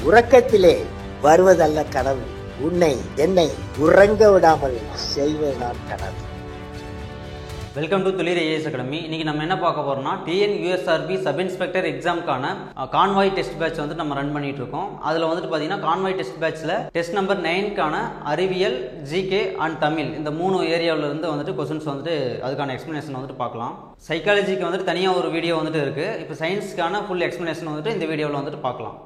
உறக்கத்திலே வருவதல்ல கனவு, உன்னை என்னை உறங்க விடாமல் செய்வதுதான் கனவு. Welcome to Thulir IAS academy. இன்னைக்கு நம்ம என்ன பார்க்க போறோம்னா TNUSRB சப் இன்ஸ்பெக்டர் எக்ஸாம்க்கான கான்வாய் டெஸ்ட் பேட்ச் வந்து நம்ம ரன் பண்ணிட்டு இருக்கோம். அதில் வந்துட்டு பார்த்தீங்கன்னா கான்வாய் டெஸ்ட் பேட்ச்ல டெஸ்ட் நம்பர் 9க்கான அறிவியல், ஜிகே அண்ட் தமிழ் இந்த 3 ஏரியாவில இருந்து வந்துட்டு கொஸ்டின்ஸ் வந்துட்டு அதுக்கான எக்ஸ்பிளனேஷன் வந்துட்டு பார்க்கலாம். சைக்காலஜிக்கு வந்துட்டு தனியாக ஒரு வீடியோ வந்துட்டு இருக்கு. இப்போ சயின்ஸ்க்கான ஃபுல் எக்ஸ்பிளனேஷன் வந்துட்டு இந்த வீடியோவில் வந்துட்டு பார்க்கலாம்.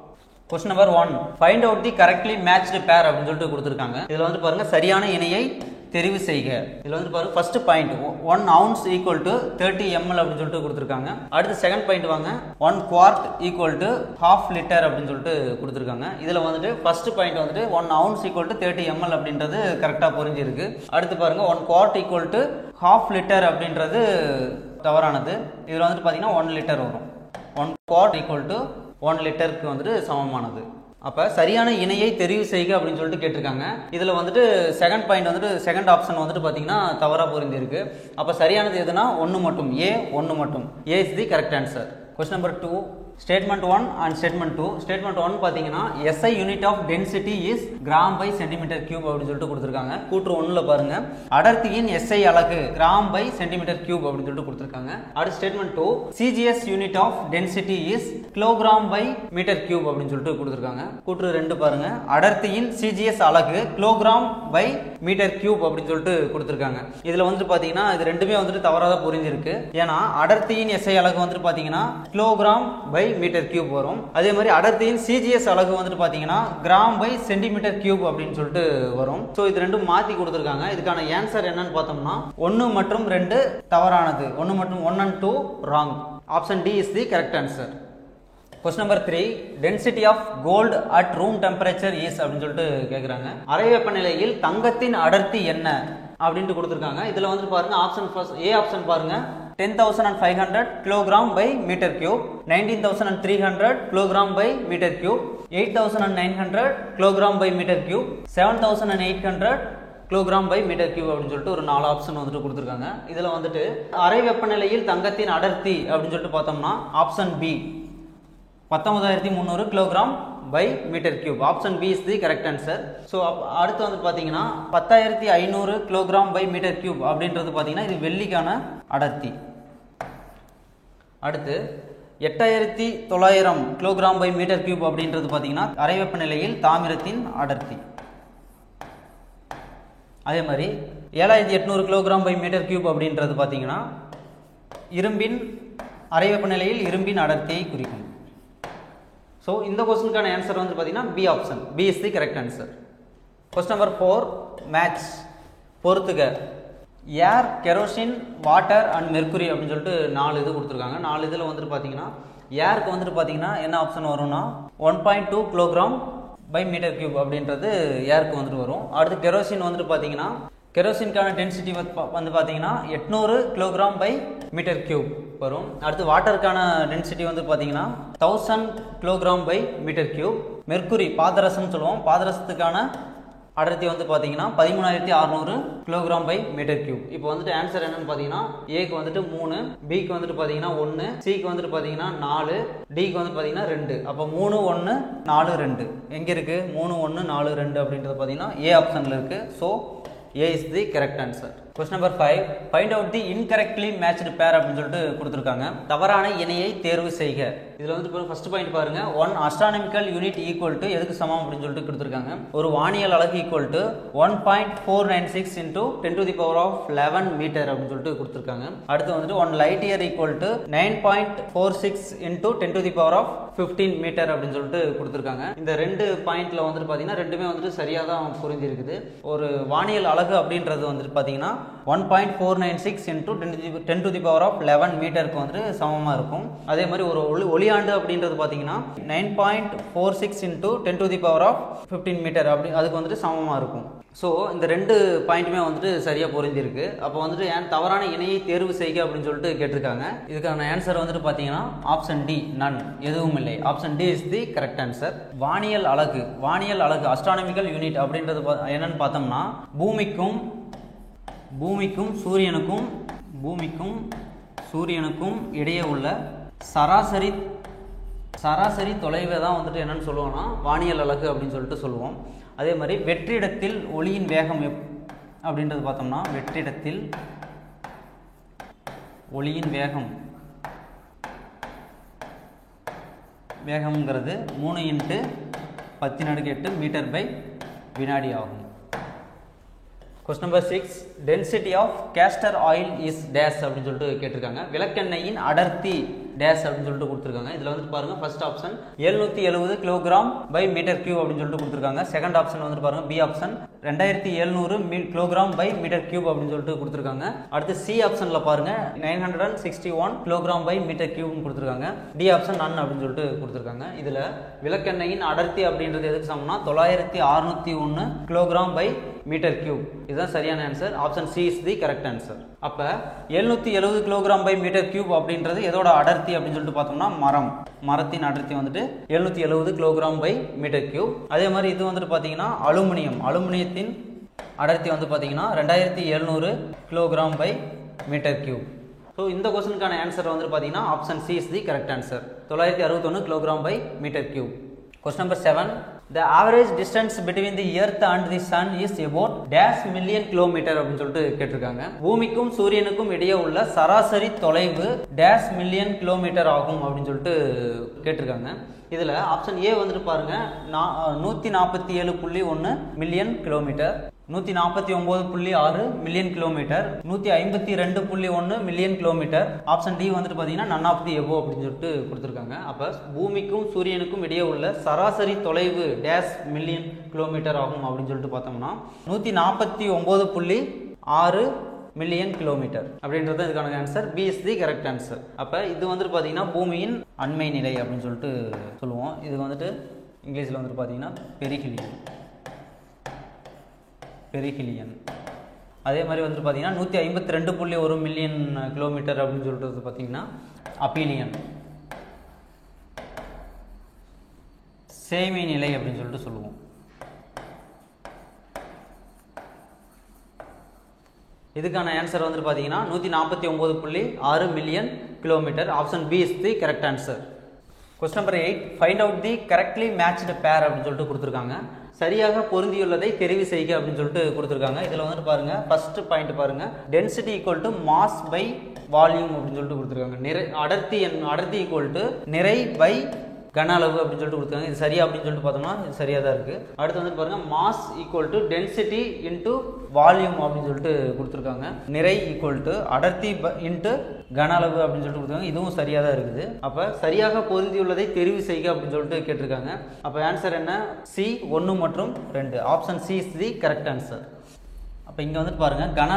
Question number 1, find out the correctly matched pair அப்படின்னு சொல்லிட்டு கொடுத்துருக்காங்க. இதில் வந்து பாருங்க சரியான இணையை தெரிவு செய்க. இதில் வந்து பாருங்க first point 1 ounce equal to 30 ml அப்படின்னு சொல்லிட்டு கொடுத்துருக்காங்க. அடுத்து செகண்ட் பாயிண்ட் வாங்க 1 quart ஈக்குவல் டு ½ லிட்டர் அப்படின்னு சொல்லிட்டு கொடுத்துருக்காங்க. இதில் வந்துட்டு ஃபர்ஸ்ட் பாயிண்ட் வந்துட்டு 1 ounce ஈக்குவல் டு 30 ml அப்படின்றது கரெக்டாக புரிஞ்சிருக்கு. அடுத்து பாருங்க 1 quart ஈக்குவல் டு ½ லிட்டர் அப்படின்றது தவறானது. இதில் வந்துட்டு பார்த்தீங்கன்னா 1 லிட்டர் வரும். 1 quart ஈக்குவல் டு 1 லிட்டருக்கு வந்துட்டு சமமானது. அப்போ சரியான இணையை தெரிவு செய்க அப்படின்னு சொல்லிட்டு கேட்டிருக்காங்க. இதில் வந்துட்டு செகண்ட் பாயிண்ட் வந்துட்டு செகண்ட் ஆப்ஷன் வந்துட்டு பார்த்தீங்கன்னா தவறாக புரிஞ்சிருக்கு. அப்போ சரியானது எதுனா 1 மட்டும், ஏ 1 மட்டும். A is the correct answer. Question number 2, statement 1 and statement 2. Statement 1 பார்த்தீங்கன்னா SI unit of density is gram by centimetre cube அப்படின்னு சொல்லிட்டு கொடுத்துருக்காங்க. கூற்று 1ல பாருங்க அடர்த்தியின் SI அலகு கிராம் பை சென்டிமீட்டர் கியூப் அப்படின்னு சொல்லிட்டு கொடுத்துருக்காங்க. அடுத்து statement 2, CGS unit of density is kilogram by metre cube அப்படின்னு சொல்லிட்டு கொடுத்துருக்காங்க. கூற்று 2 பாருங்க அடர்த்தியின் CGS அலகு கிலோகிராம் பை மீட்டர் கியூப் அப்படின்னு சொல்லிட்டு கொடுத்துருக்காங்க. இதுல வந்துட்டு பாத்தீங்கன்னா இது ரெண்டுமே வந்துட்டு தவறாக புரிஞ்சிருக்கு. ஏன்னா அடர்த்தியின் SI அலகு வந்துட்டு பாத்தீங்கன்னா கிலோகிராம் பை மீட்டர் கியூப் வரும். அதே மாதிரி அடர்த்தியின் CGS அலகு வந்துட்டு பாத்தீங்கன்னா கிராம் பை சென்டிமீட்டர் கியூப் அப்படின்னு சொல்லிட்டு வரும். சோ இது ரெண்டும் மாத்தி கொடுத்திருக்காங்க. இதுக்கான ஆன்சர் என்னன்னு பார்த்தோம்னா 1 மற்றும் 2 தவறானது. 1 மற்றும் 1 and 2 wrong. Option D is the correct answer. Question number 3, density of gold at room temperature is அப்படின்னு சொல்லிட்டு கேட்குறாங்க. அறை வெப்பநிலையில் தங்கத்தின் அடர்த்தி என்ன அப்படின்ட்டு கொடுத்துருக்காங்க. இதுல வந்து பாருங்க ஆப்ஷன் ஃபர்ஸ்ட் ஏ ஆப்ஷன் பாருங்க 10,500 kilogram by meter cube, 19,300 kilogram by meter cube, 8,900 kilogram by meter cube, 7,800 kilogram by metre cube அப்படின்னு சொல்லிட்டு ஒரு 4 ஆப்ஷன் வந்துட்டு கொடுத்துருக்காங்க. இதுல வந்துட்டு அறை வெப்பநிலையில் தங்கத்தின் அடர்த்தி அப்படின்னு சொல்லிட்டு பார்த்தோம்னா option B 19,300 kilogram by metre cube. Option B is the correct answer. So அடுத்து வந்து பார்த்தீங்கன்னா 10,500 கிலோகிராம் பை மீட்டர் கியூப் அப்படின்றது பார்த்தீங்கன்னா இது வெள்ளிக்கான அடர்த்தி. அடுத்து 8,900 கிலோகிராம் பை மீட்டர் கியூப் அப்படின்றது பார்த்தீங்கன்னா அறை வெப்பநிலையில் தாமிரத்தின் அடர்த்தி. அதே மாதிரி 7,800 கிலோகிராம் பை மீட்டர் கியூப் அப்படின்றது பார்த்தீங்கன்னா இரும்பின் அறை வெப்பநிலையில் இரும்பின் அடர்த்தியை குறிக்கும். ஸோ இந்த கொஸ்டினுக்கான ஆன்சர் வந்து பார்த்தீங்கன்னா B option, B is the correct answer. Question number 4, match பொறுத்துக. Air, kerosene, water and mercury அப்படின்னு சொல்லிட்டு 4 இது கொடுத்துருக்காங்க. 4 இதில் வந்துட்டு பார்த்தீங்கன்னா ஏருக்கு வந்துட்டு பார்த்தீங்கன்னா என்ன ஆப்ஷன் வரும்னா 1.2 கிலோகிராம் பை மீட்டர் கியூப் அப்படின்றது ஏருக்கு வந்துட்டு வரும். அடுத்து கெரோசின் வந்துட்டு பார்த்தீங்கன்னா கெரோசின்கான டென்சிட்டி வந்து பார்த்தீங்கன்னா 800 கிலோகிராம் பை மீட்டர் கியூப் வரும். அடுத்து வாட்டருக்கான டென்சிட்டி வந்து பார்த்தீங்கன்னா 1000 kilogram by metre cube. Mercury பாதரசம்னு சொல்லுவோம். பாதரசத்துக்கான அடர்த்தி வந்து பார்த்தீங்கன்னா 13,600 கிலோகிராம் பை மீட்டர் கியூப். இப்போ வந்துட்டு ஆன்சர் என்னன்னு பார்த்தீங்கன்னா ஏக்கு வந்துட்டு 3, பிக்கு வந்துட்டு பார்த்தீங்கன்னா 1, சிக்கு வந்துட்டு பார்த்தீங்கன்னா 4, டிக்கு வந்து பார்த்தீங்கன்னா 2. அப்போ 3, 1, 4, 2 எங்கே இருக்கு? 3, 1, 4, 2 அப்படின்றது பார்த்தீங்கன்னா ஏ ஆப்ஷனில் இருக்கு. So A is the correct answer. Question number 5, find out the incorrectly matched pair அப்படின்னு சொல்லிட்டு கொடுத்துருக்காங்க. தவறான இணையை தேர்வு செய்க. இதுல வந்து ஃபர்ஸ்ட் பாயிண்ட் பாருங்க 1 astronomical unit equal to எதுக்கு சமம் அப்படின்னு சொல்லிட்டு கொடுத்துருக்காங்க. ஒரு வானியல் அலகு equal to 1.496 into 10 to the power of 11 metre அப்படின்னு சொல்லிட்டு கொடுத்துருக்காங்க. அடுத்து வந்துட்டு 1 light year equal to 9.46 into 10 to the power of 15 metre அப்படின்னு சொல்லிட்டு கொடுத்துருக்காங்க. இந்த 2 பாயிண்ட்ல வந்துட்டு பாத்தீங்கன்னா ரெண்டுமே வந்துட்டு சரியா தான் புரிஞ்சிருக்குது. ஒரு வானியல் அலகு அப்படின்றது வந்துட்டு பாத்தீங்கன்னா 1.496 into 10 to the power of 11 மீட்டருக்கு வந்துட்டு சமமா இருக்கும். அதே மாதிரி ஒரு ஒளியாண்டு அப்படின்றது பாத்தீங்கன்னா 9.46 into 10 to the power of 15 metre அப்படி அதுக்கு வந்துட்டு சமமா இருக்கும். ஸோ இந்த 2 பாயிண்ட்டுமே வந்துட்டு சரியா புரிஞ்சிருக்கு. அப்போ வந்துட்டு ஏன் தவறான இணையை தேர்வு செய்க அப்படின்னு சொல்லிட்டு கேட்டிருக்காங்க. இதுக்கான ஆன்சர் வந்துட்டு பாத்தீங்கன்னா ஆப்ஷன் டி, நன், எதுவும் இல்லை. Option D is the correct answer. வானியல் அலகு அஸ்ட்ரானமிக்கல் யூனிட் அப்படின்றது என்னன்னு பார்த்தோம்னா பூமிக்கும் சூரியனுக்கும் இடையே உள்ள சராசரி சராசரி தொலைவை தான் வந்துட்டு என்னன்னு சொல்லுவோம்னா வானியல் அலகு அப்படின்னு சொல்லிட்டு சொல்லுவோம். அதே மாதிரி வெற்றிடத்தில் ஒளியின் வேகம் அப்படின்றது பார்த்தோம்னா வெற்றிடத்தில் ஒளியின் வேகம்ங்கிறது 3 × 10⁸ மீட்டர் பை வினாடி ஆகும். Question number 6, density of castor oil is dash அப்படின்னு சொல்லிட்டு கேட்டிருக்காங்க. விளக்கெண்ணெயின் அடர்த்தி டேஸ் அப்படின்னு சொல்லிட்டு கொடுத்துருக்காங்க. இதில் வந்துட்டு பாருங்க, first option 770 kilogram by metre cube அப்படின்னு சொல்லிட்டு கொடுத்துருக்காங்க. செகண்ட் ஆப்ஷன் வந்துட்டு பாருங்க, B option 2700 kilogram by metre cube அப்படின்னு சொல்லிட்டு கொடுத்துருக்காங்க. அடுத்து சி ஆப்ஷன்ல பாருங்க 961 கிலோகிராம் பை மீட்டர் கியூப்னு கொடுத்துருக்காங்க. டி ஆப்ஷன் நன் அப்படின்னு சொல்லிட்டு கொடுத்துருக்காங்க. இதுல விளக்கெண்ணெயின் அடர்த்தி அப்படின்றது எதுக்கு சமம்னா 9601 கிலோகிராம் பை மீட்டர் கியூப். இதுதான் சரியான answer. Option C is the correct answer. அப்ப 770 கிலோகிராம் பை மீட்டர் கியூப் அப்படின்றது எதோட அடர்த்தி அப்படின்னு சொல்லிட்டு பார்த்தோம்னா மரத்தின் அடர்த்தி வந்துட்டு 770 கிலோகிராம் பை மீட்டர் கியூப். அதே மாதிரி இது வந்துட்டு பார்த்தீங்கன்னா அலுமினியத்தின் அடர்த்தி வந்து பார்த்தீங்கன்னா 2700 kilogram by metre cube. So இந்த கொஸ்டினுக்கான ஆன்சர் வந்து பார்த்தீங்கன்னா option C is the correct answer. 961 kilogram by metre cube. Question number 7, the average distance between the earth and the sun is about dash million kilometer அப்படின்னு சொல்லிட்டு கேட்டிருக்காங்க. பூமிக்கும் சூரியனுக்கும் இடையே உள்ள சராசரி தொலைவு டேஷ் மில்லியன் கிலோமீட்டர் ஆகும் அப்படின்னு சொல்லிட்டு கேட்டிருக்காங்க. இதுல ஆப்ஷன் ஏ வந்துட்டு பாருங்க 147.1 million kilometre, 149.6 million kilometre, 152.1 million kilometre. Option D வந்துட்டு பார்த்தீங்கன்னா நன் ஆஃப் தி எபோ அப்படின்னு சொல்லிட்டு கொடுத்துருக்காங்க. அப்போ பூமிக்கும் சூரியனுக்கும் இடையே உள்ள சராசரி தொலைவு டேஷ் மில்லியன் கிலோமீட்டர் ஆகும் அப்படின்னு சொல்லிட்டு பார்த்தோம்னா 149.6 மில்லியன் கிலோமீட்டர் அப்படின்றது இதுக்கான answer. B is the correct answer. அப்போ இது வந்துட்டு பார்த்தீங்கன்னா பூமியின் அண்மை நிலை அப்படின்னு சொல்லிட்டு சொல்லுவோம். இது வந்துட்டு இங்கிலீஷில் வந்துட்டு பார்த்தீங்கன்னா பெரிஹிலியன். அதே மாதிரி வந்துட்டு பார்த்தீங்கன்னா 152.1 மில்லியன் கிலோமீட்டர் அப்படின்னு சொல்லிட்டு பார்த்தீங்கன்னா அப்பீலியன், சேமி நிலை அப்படின்னு சொல்லிட்டு சொல்லுவோம். இதுக்கான ஆன்சர் வந்துட்டு பார்த்தீங்கன்னா 149.6 million kilometre. Option B is the correct answer. Question number 8, find out the correctly matched pair அப்படின்னு சொல்லிட்டு கொடுத்துருக்காங்க. சரியாக பொருந்தியுள்ளதை தெரிவு செய்க அப்படின்னு சொல்லிட்டு கொடுத்துருக்காங்க. இதில் வந்துட்டு பாருங்க, ஃபர்ஸ்ட் பாயிண்ட் பாருங்க, density equal to mass by volume அப்படின்னு சொல்லிட்டு கொடுத்துருக்காங்க. அடர்த்தி ஈக்குவல் டு நிறை பை கன அளவு அப்படின்னு சொல்லிட்டு கொடுத்துருக்காங்க. இது சரியா அப்படின்னு சொல்லிட்டு பார்த்தோம்னா இது சரியாக தான் இருக்குது. அடுத்து வந்து பாருங்க, mass equal to density into volume அப்படின்னு சொல்லிட்டு கொடுத்துருக்காங்க. நிறை ஈக்குவல் டு அடர்த்தி இன்ட்டு கன அளவு அப்படின்னு சொல்லிட்டு கொடுத்துருக்காங்க. இதுவும் சரியாக தான் இருக்குது. அப்போ சரியாக பொருந்தியுள்ளதை தெரிவு செய்க அப்படின்னு சொல்லிட்டு கேட்டிருக்காங்க. அப்போ ஆன்சர் என்ன? சி 1 மற்றும் 2. Option C is the correct answer. அப்போ இங்கே வந்துட்டு பாருங்க, கன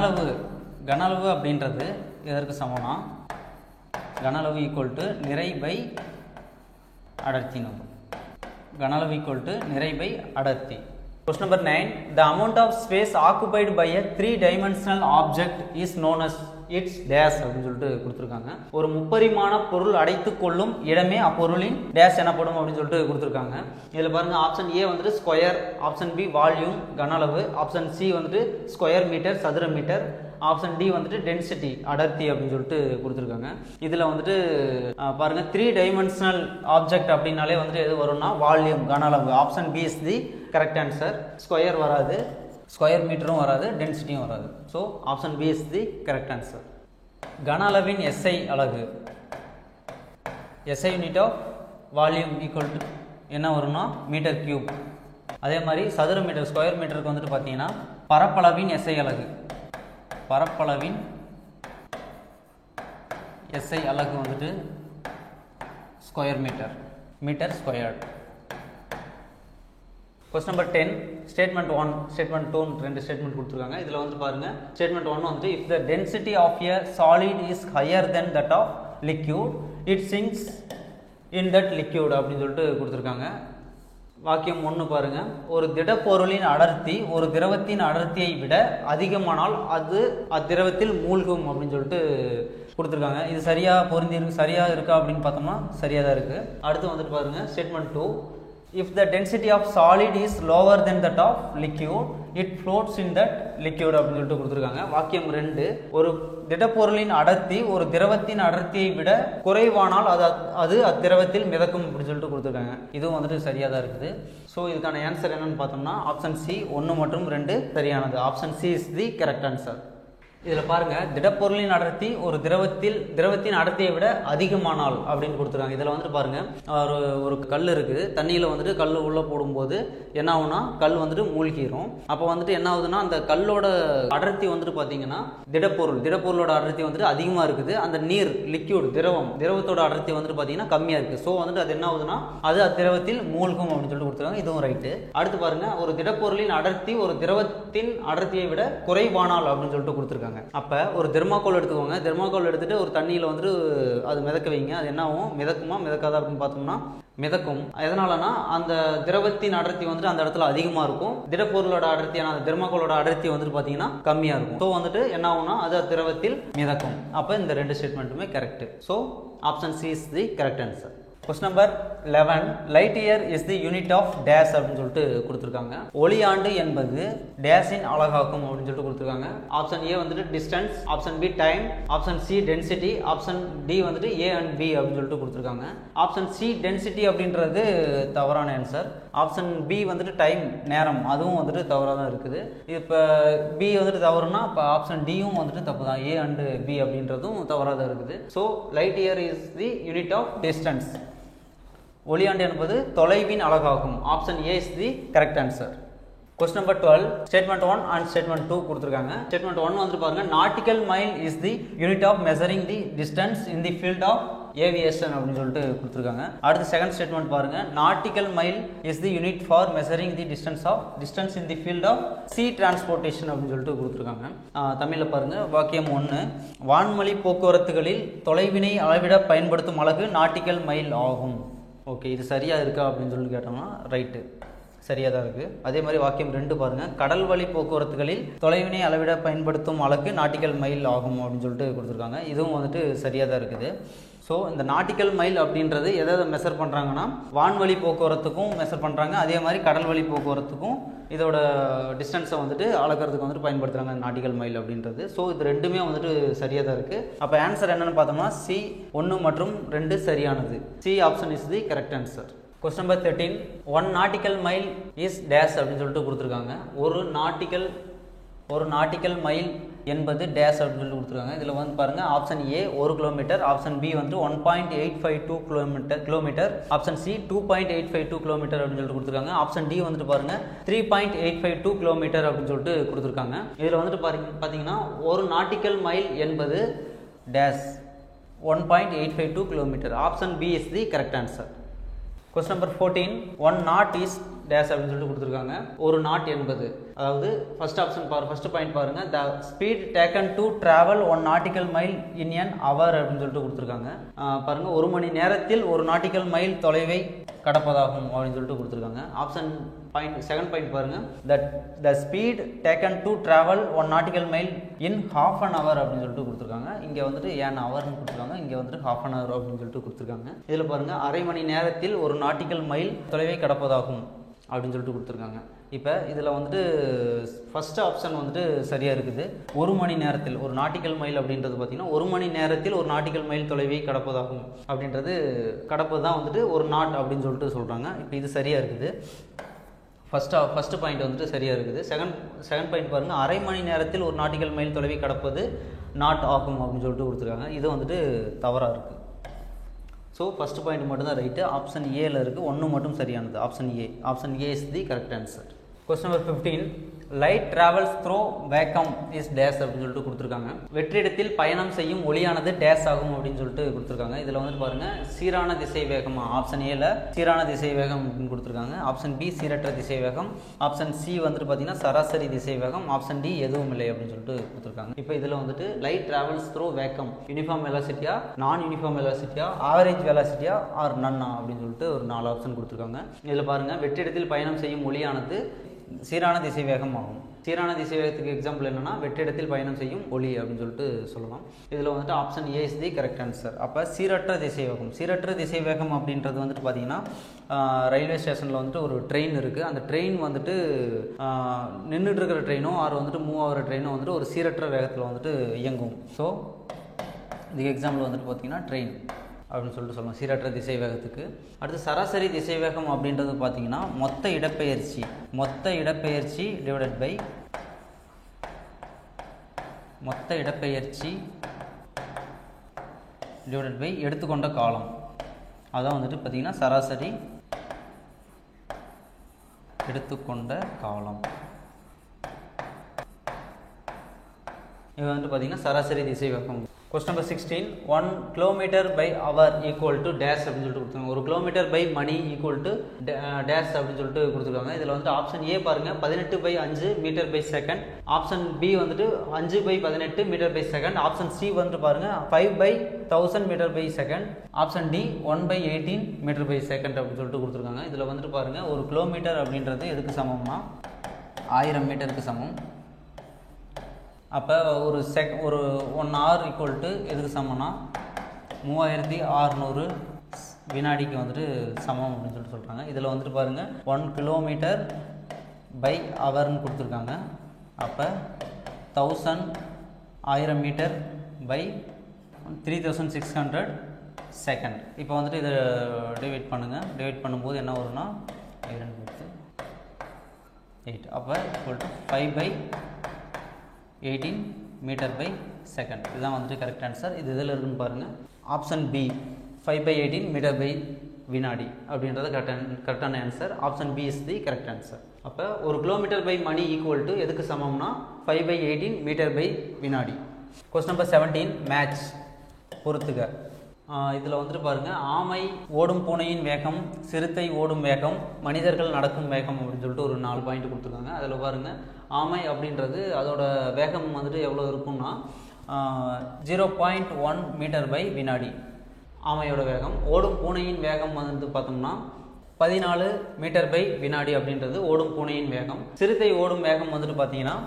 அளவு அப்படின்றது எதற்கு சமம்னா கன அளவு ஈக்குவல் டு நிறை பை அடர்த்தி. கன அளவு ஈக்குவல் டு நிறை பை அடர்த்தி. Question number 9, the amount of space occupied by a 3-dimensional object is known as its dash அப்படின்னு சொல்லிட்டு கொடுத்துருக்காங்க. ஒரு முப்பரிமாண பொருள் அடைத்து கொள்ளும் இடமே அப்பொருளின் டேஷ் எனப்படும் அப்படின்னு சொல்லிட்டு கொடுத்துருக்காங்க. இதில் பாருங்க, ஆப்ஷன் ஏ வந்துட்டு ஸ்கொயர், ஆப்ஷன் பி வால்யூம் கன அளவு, ஆப்ஷன் சி வந்துட்டு ஸ்கொயர் மீட்டர் சதுர மீட்டர், ஆப்ஷன் டி வந்துட்டு டென்சிட்டி அடர்த்தி அப்படின்னு சொல்லிட்டு கொடுத்துருக்காங்க. இதில் வந்துட்டு பாருங்க, 3-dimensional ஆப்ஜெக்ட் அப்படின்னாலே வந்துட்டு எது வரும்னா வால்யூம் கன அளவு. Option B is the correct answer. Square வராது, ஸ்கொயர் மீட்டரும் வராது, டென்சிட்டியும் வராது. So option B is the correct answer. கன அளவின் எஸ்ஐ அலகு, SI unit of volume equal to என்ன வரும்னா மீட்டர் கியூப். அதே மாதிரி சதுர மீட்டர் ஸ்கொயர் மீட்டருக்கு வந்துட்டு பார்த்தீங்கன்னா பரப்பளவின் எஸ்ஐ அலகு, பரப்பளவின் எஸ்ஐ அலகு வந்துட்டு square metre, metre squared. Question number 10, statement 1 statement 2 2 statement கொடுத்துருக்காங்க. இதில் வந்து பாருங்க, ஸ்டேட்மெண்ட் 1 வந்துட்டு if the density of a solid is higher then that of liquid it sinks in that liquid அப்படின்னு சொல்லிட்டு கொடுத்துருக்காங்க. வாக்கியம் 1 பாருங்க, ஒரு திடப்பொருளின் அடர்த்தி ஒரு திரவத்தின் அடர்த்தியை விட அதிகமானால் அது அத்திரவத்தில் மூழ்கும் அப்படின்னு சொல்லிட்டு கொடுத்துருக்காங்க. இது சரியா இருக்கா அப்படின்னு பார்த்தோம்னா சரியாக தான் இருக்குது. அடுத்து வந்துட்டு பாருங்க, statement 2, if the density of solid is lower than that of liquid it floats in that liquid அப்படின்னு சொல்லிட்டு கொடுத்துருக்காங்க. வாக்கியம் 2, ஒரு திடப்பொருளின் அடர்த்தி ஒரு திரவத்தின் அடர்த்தியை விட குறைவானால் அது அத்திரவத்தில் மிதக்கும் அப்படின்னு சொல்லிட்டு கொடுத்துருக்காங்க. இதுவும் வந்துட்டு சரியாக தான் இருக்குது. ஸோ இதுக்கான ஆன்சர் என்னன்னு பார்த்தோம்னா ஆப்ஷன் சி 1 மற்றும் 2 சரியானது. Option C is the correct answer. இதில் பாருங்கள், திடப்பொருளின் அடர்த்தி ஒரு திரவத்தின் அடர்த்தியை விட அதிகமானால் அப்படின்னு கொடுத்துருக்காங்க. இதில் வந்துட்டு பாருங்கள், ஒரு கல் இருக்குது, தண்ணியில் வந்துட்டு கல் உள்ளே போடும்போது என்ன ஆகுனா கல் வந்துட்டு மூழ்கிடும். அப்போ வந்துட்டு என்ன ஆகுதுன்னா அந்த கல்லோட அடர்த்தி வந்துட்டு பார்த்தீங்கன்னா திடப்பொருளோட அடர்த்தி வந்துட்டு அதிகமாக இருக்குது. அந்த நீர் லிக்யூட் திரவத்தோட அடர்த்தி வந்துட்டு பார்த்தீங்கன்னா கம்மியாக இருக்குது. ஸோ வந்துட்டு அது என்ன ஆகுதுன்னா அது அத்திரவத்தில் மூழ்கும் அப்படின்னு சொல்லிட்டு கொடுத்துருக்காங்க. இதுவும் ரைட்டு. அடுத்து பாருங்கள், ஒரு திடப்பொருளின் அடர்த்தி ஒரு திரவத்தின் அடர்த்தியை விட குறைவானால் அப்படின்னு சொல்லிட்டு கொடுத்துருக்காங்க. அப்ப ஒரு தெர்மாக்கோல் எடுத்துக்கோங்க. தெர்மாக்கோல் எடுத்துட்டு ஒரு தண்ணியில வந்து அது மிதக்க வைங்க. அது என்ன ஆகும்? மிதக்குமா மிதக்காதா அப்படின்னு பார்த்தோம்னா மிதக்கும். எதனாலனா அந்த திரவத்தின் அடர்த்தி வந்துட்டு அந்த இடத்துல அதிகமா இருக்கும். திடப்பொருளோட அடர்த்தியான அந்த தெர்மாக்கோலோட அடர்த்தி வந்துட்டு பாத்தீங்கன்னா கம்மியா இருக்கும். ஸோ வந்துட்டு என்ன ஆகும்னா அது திரவத்தில் மிதக்கும். அப்ப இந்த ரெண்டு ஸ்டேட்மெண்ட்டுமே correct. So option C is the correct answer. Question number 11, light year is the unit of dash அப்படின்னு சொல்லிட்டு கொடுத்துருக்காங்க. ஒளியாண்டு என்பது டேஷின் அலகாக்கும் அப்படின்னு சொல்லிட்டு கொடுத்துருக்காங்க. ஆப்ஷன் ஏ வந்துட்டு distance, option B time, option C density, option D வந்துட்டு ஏ அண்ட் பி அப்படின்னு சொல்லிட்டு கொடுத்துருக்காங்க. ஆப்ஷன் சி டென்சிட்டி அப்படின்றது தவறான ஆன்சர். ஆப்ஷன் பி வந்துட்டு டைம் நேரம், அதுவும் வந்துட்டு தவறாக தான் இருக்குது. இப்போ பி வந்துட்டு தவறுனா இப்போ ஆப்ஷன் டியும் வந்துட்டு தப்பு தான். ஏ அண்ட் பி அப்படின்றதும் தவறாக தான் இருக்குது. So light year is the unit of distance. ஒளியாண்டு என்பது தொலைவின் அலகாகும். Option A is the correct answer. Question number 12, statement 1 and statement 2 கொடுத்துருக்காங்க. ஸ்டேட்மெண்ட் 1 வந்து பாருங்க, nautical mile is the unit of measuring the distance in the field of aviation அப்படின்னு சொல்லிட்டு கொடுத்துருக்காங்க. அடுத்து செகண்ட் ஸ்டேட்மெண்ட் பாருங்க, nautical mile is the unit for measuring the distance in the field of C transportation அப்படின்னு சொல்லிட்டு கொடுத்துருக்காங்க. தமிழில் பாருங்க, வாக்கியம் 1, வான்வழி போக்குவரத்துகளில் தொலைவினை அளவிட பயன்படுத்தும் அலகு நாட்டிக்கல் மைல் ஆகும். ஓகே, இது சரியாக இருக்கா அப்படின்னு சொல்லிட்டு கேட்டோம்னா ரைட்டு, சரியாக தான் இருக்குது. அதே மாதிரி வாக்கியம் 2 பாருங்கள், கடல் வழி போக்குவரத்துகளில் தொலைவினை அளவிட பயன்படுத்தும் அலகு நாட்டிக்கல் மைல் ஆகும் அப்படின்னு சொல்லிட்டு கொடுத்துருக்காங்க. இதுவும் வந்துட்டு சரியாக தான் இருக்குது. ஸோ இந்த நாட்டிக்கல் மைல் அப்படின்றது எதை மெஷர் பண்ணுறாங்கன்னா வான்வழி போக்குவரத்துக்கும் மெஷர் பண்ணுறாங்க, அதே மாதிரி கடல் வழி போக்குவரத்துக்கும் இதோட டிஸ்டன்ஸை வந்துட்டு அளக்கிறதுக்கு வந்துட்டு பயன்படுத்துகிறாங்க நாட்டிக்கல் மைல் அப்படின்றது. ஸோ இது ரெண்டுமே வந்துட்டு சரியாக தான் இருக்குது. அப்போ ஆன்சர் என்னென்னு பார்த்தோம்னா சி 1 மற்றும் 2 சரியானது. C option is the correct answer. Question number 13, 1 nautical mile is dash அப்படின்னு சொல்லிட்டு கொடுத்துருக்காங்க. ஒரு நாட்டிக்கல் மைல் என்பது டேஷ் அப்படின்னு சொல்லி கொடுத்துருக்காங்க. இதில் வந்து பாருங்கள், option A 1 kilometre, option B வந்து 1.852 கிலோமீட்டர், ஆப்ஷன் சி 2.852 கிலோமீட்டர் அப்படின்னு சொல்லிட்டு கொடுத்துருக்காங்க. ஆப்ஷன் டி வந்துட்டு பாருங்கள் 3.852 கிலோமீட்டர் அப்படின்னு சொல்லிட்டு கொடுத்துருக்காங்க. இதில் வந்துட்டு பார்த்தீங்கன்னா ஒரு நாட்டிக்கல் மைல் என்பது dash 1.852 kilometre. Option B is the correct answer. Question number 14, 1 knot is dash அப்படின்னு சொல்லிட்டு கொடுத்துருக்காங்க. ஒரு நாட் என்பது, அதாவது ஃபர்ஸ்ட் பாயிண்ட் பாருங்க, the speed taken to travel 1 nautical mile in an hour அப்படின்னு சொல்லிட்டு கொடுத்துருக்காங்க. பாருங்க, 1 மணி நேரத்தில் 1 நாட்டிக்கல் மைல் தொலைவை கடப்பதாகும் அப்படின்னு சொல்லிட்டு கொடுத்துருக்காங்க. ஆப்ஷன் செகண்ட் பாயிண்ட் பாருங்க, the speed taken to travel 1 nautical mile in half an hour அப்படின்னு சொல்லிட்டு கொடுத்துருக்காங்க. இங்கே வந்துட்டு ஏன் ஹவர்னு கொடுத்துருக்காங்க, இங்கே வந்துட்டு half an hour அப்படின்னு சொல்லிட்டு கொடுத்துருக்காங்க. இதில் பாருங்க, அரை மணி நேரத்தில் 1 நாட்டிக்கல் மைல் தொலைவை கடப்பதாகும் அப்படின்னு சொல்லிட்டு கொடுத்துருக்காங்க. இப்போ இதில் வந்துட்டு ஃபஸ்ட்டு ஆப்ஷன் வந்துட்டு சரியாக இருக்குது. 1 மணி நேரத்தில் 1 நாட்டிக்கல் மைல் அப்படின்றது பார்த்திங்கன்னா 1 மணி நேரத்தில் 1 நாட்டிக்கல் மைல் தொலைவை கடப்பதாகும் அப்படின்றது கடப்பது தான் வந்துட்டு ஒரு நாட் அப்படின்னு சொல்லிட்டு சொல்கிறாங்க. இப்போ இது சரியாக இருக்குது. ஃபஸ்ட்டு பாயிண்ட் வந்துட்டு சரியாக இருக்குது. செகண்ட் பாயிண்ட் பாருங்கள், அரை மணி நேரத்தில் 1 நாட்டிக்கல் மைல் தொலைவை கடப்பது நாட் ஆகும் அப்படின்னு சொல்லிட்டு கொடுத்துருக்காங்க. இது வந்துட்டு தவறாக இருக்குது. ஸோ ஃபஸ்ட் பாயிண்ட் மட்டும் தான் ரைட்டு. ஆப்ஷன் ஏல இருக்குது, 1 மட்டும் சரியானது. Option A is the correct answer. Question number 15, light travels through vacuum is dash அப்படின்னு சொல்லிட்டு கொடுத்துருக்காங்க. வெற்றிடத்தில் பயணம் செய்யும் ஒளியானது டேஷ் ஆகும் அப்படின்னு சொல்லிட்டு கொடுத்துருக்காங்க. இதில் வந்துட்டு பாருங்கள், சீரான திசை வேகமா, ஆப்ஷன் ஏல சீரான திசை வேகம் அப்படின்னு கொடுத்துருக்காங்க. ஆப்ஷன் பி சீரற்ற திசை வேகம், ஆப்ஷன் சி வந்துட்டு பார்த்தீங்கன்னா சராசரி திசை வேகம், ஆப்ஷன் டி எதுவும் இல்லை அப்படின்னு சொல்லிட்டு கொடுத்துருக்காங்க. இப்போ இதில் வந்துட்டு light travels through vacuum, uniform வெலாசிட்டியா, நான் யூனிஃபார்ம் வெலாசிட்டியா, ஆவரேஜ் வெலாசிட்டியா ஆர் நன்னா அப்படின்னு சொல்லிட்டு ஒரு 4 ஆப்ஷன் கொடுத்துருக்காங்க. இதில் பாருங்கள், வெற்றிடத்தில் பயணம் செய்யும் ஒளியானது சீரான திசைவேகம் ஆகும். சீரான திசைவேகத்துக்கு எக்ஸாம்பிள் என்னன்னா வெற்றிடத்தில் பயணம் செய்யும் ஒளி அப்படின்னு சொல்லிட்டு சொல்லலாம். இதில் வந்துட்டு option A is the correct answer. அப்போ சீரற்ற திசைவேகம், சீரற்ற திசைவேகம் அப்படின்றது வந்துட்டு பார்த்தீங்கன்னா ரயில்வே ஸ்டேஷனில் வந்துட்டு ஒரு ட்ரெயின் இருக்குது. அந்த ட்ரெயின் வந்துட்டு நின்றுட்டு இருக்கிற ட்ரெயினோ ஆர் வந்துட்டு மூவ் ஆகிற ட்ரெயினோ வந்துட்டு ஒரு சீரற்ற வேகத்தில் வந்துட்டு இயங்கும். ஸோ இதுக்கு எக்ஸாம்பிள் வந்துட்டு பார்த்தீங்கன்னா ட்ரெயின் அப்படின்னு சொல்லிட்டு சொல்லலாம் சீரற்ற திசை வேகத்துக்கு. அடுத்து சராசரி திசை வேகம் அப்படின்றது பார்த்தீங்கன்னா மொத்த இடப்பெயர்ச்சி டிவைடட் பை எடுத்துக்கொண்ட காலம். அதான் வந்துட்டு பார்த்தீங்கன்னா சராசரி எடுத்துக்கொண்ட காலம். இது வந்துட்டு பார்த்தீங்கன்னா சராசரி திசை வேகம். Question number 16, 1 km/h equal to dash அப்படின்னு சொல்லிட்டு கொடுத்துருக்காங்க. ஒரு கிலோமீட்டர் பை மணி ஈக்குவல் டு டேஷ் அப்படின்னு சொல்லிட்டு கொடுத்துருக்காங்க. இதில் வந்து ஆப்ஷன் ஏ பாருங்க 18/5 metre by second, option B வந்துட்டு 5/18 metre by second, option C வந்துட்டு பாருங்க 5/1000 metre by second, option D 1/18 metre by second அப்படின்னு சொல்லிட்டு கொடுத்துருக்காங்க. இதில் வந்துட்டு பாருங்க ஒரு கிலோமீட்டர் அப்படின்றது எதுக்கு சமம்னா 1000 மீட்டருக்கு சமம். அப்போ ஒரு 1 hour ஈக்குவல் டு எதுக்கு சமம்னா 3600 வினாடிக்கு வந்துட்டு சமம் அப்படின்னு சொல்லிட்டு சொல்கிறாங்க. இதில் வந்துட்டு பாருங்கள் 1 km/h கொடுத்துருக்காங்க. அப்போ 1000 மீட்டர் பை 3600 செகண்ட். இப்போ வந்துட்டு இதை டிவைட் பண்ணுங்கள். டிவைட் பண்ணும்போது என்ன வரும்னா 8. அப்போ equal to 5/18 metre by second. இதுதான் வந்துட்டு கரெக்ட் ஆன்சர். இது இதில் இருக்குன்னு பாருங்கள். ஆப்ஷன் பி 5/18 மீட்டர் பை வினாடி அப்படின்றது கரெக்டான answer. Option B is the correct answer. அப்போ ஒரு கிலோமீட்டர் பை மணி ஈக்குவல் டு எதுக்கு சமம்னா 5/18 மீட்டர் பை வினாடி. கொஸ்டின் நம்பர் 17 மேட்ச் பொறுத்துக. இதில் வந்துட்டு பாருங்கள் ஆமை ஓடும் பூனையின் வேகம், சிறுத்தை ஓடும் வேகம், மனிதர்கள் நடக்கும் வேகம் அப்படின்னு சொல்லிட்டு ஒரு 4 பாயிண்ட் கொடுத்துருக்காங்க. அதில் பாருங்கள் ஆமை அப்படின்றது அதோட வேகம் வந்துட்டு எவ்வளோ இருக்கும்னா 0.1 மீட்டர் பை வினாடி ஆமையோட வேகம். ஓடும் பூனையின் வேகம் வந்து பார்த்தோம்னா 14 மீட்டர் பை வினாடி அப்படின்றது ஓடும் பூனையின் வேகம். சிறுத்தை ஓடும் வேகம் வந்துட்டு பார்த்தீங்கன்னா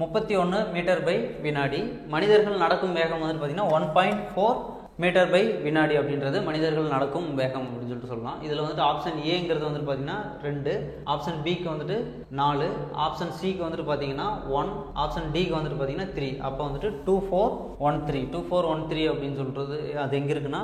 31 மீட்டர் பை வினாடி. மனிதர்கள் நடக்கும் வேகம் வந்துட்டு பார்த்தீங்கன்னா 1.4 மீட்டர் பை வினாடி அப்படின்றது மனிதர்கள் நடக்கும் வேகம் அப்படின்னு சொல்லிட்டு சொல்லலாம். இதில் வந்துட்டு ஆப்ஷன் ஏங்கிறது வந்துட்டு பார்த்தீங்கன்னா 2, ஆப்ஷன் பிக்கு வந்துட்டு 4, ஆப்ஷன் சிக்கு வந்துட்டு பார்த்தீங்கன்னா 1, ஆப்ஷன் டிக்கு வந்துட்டு பார்த்தீங்கன்னா 3. அப்போ வந்துட்டு 2413 அப்படின்னு சொல்கிறது அது எங்கே இருக்குன்னா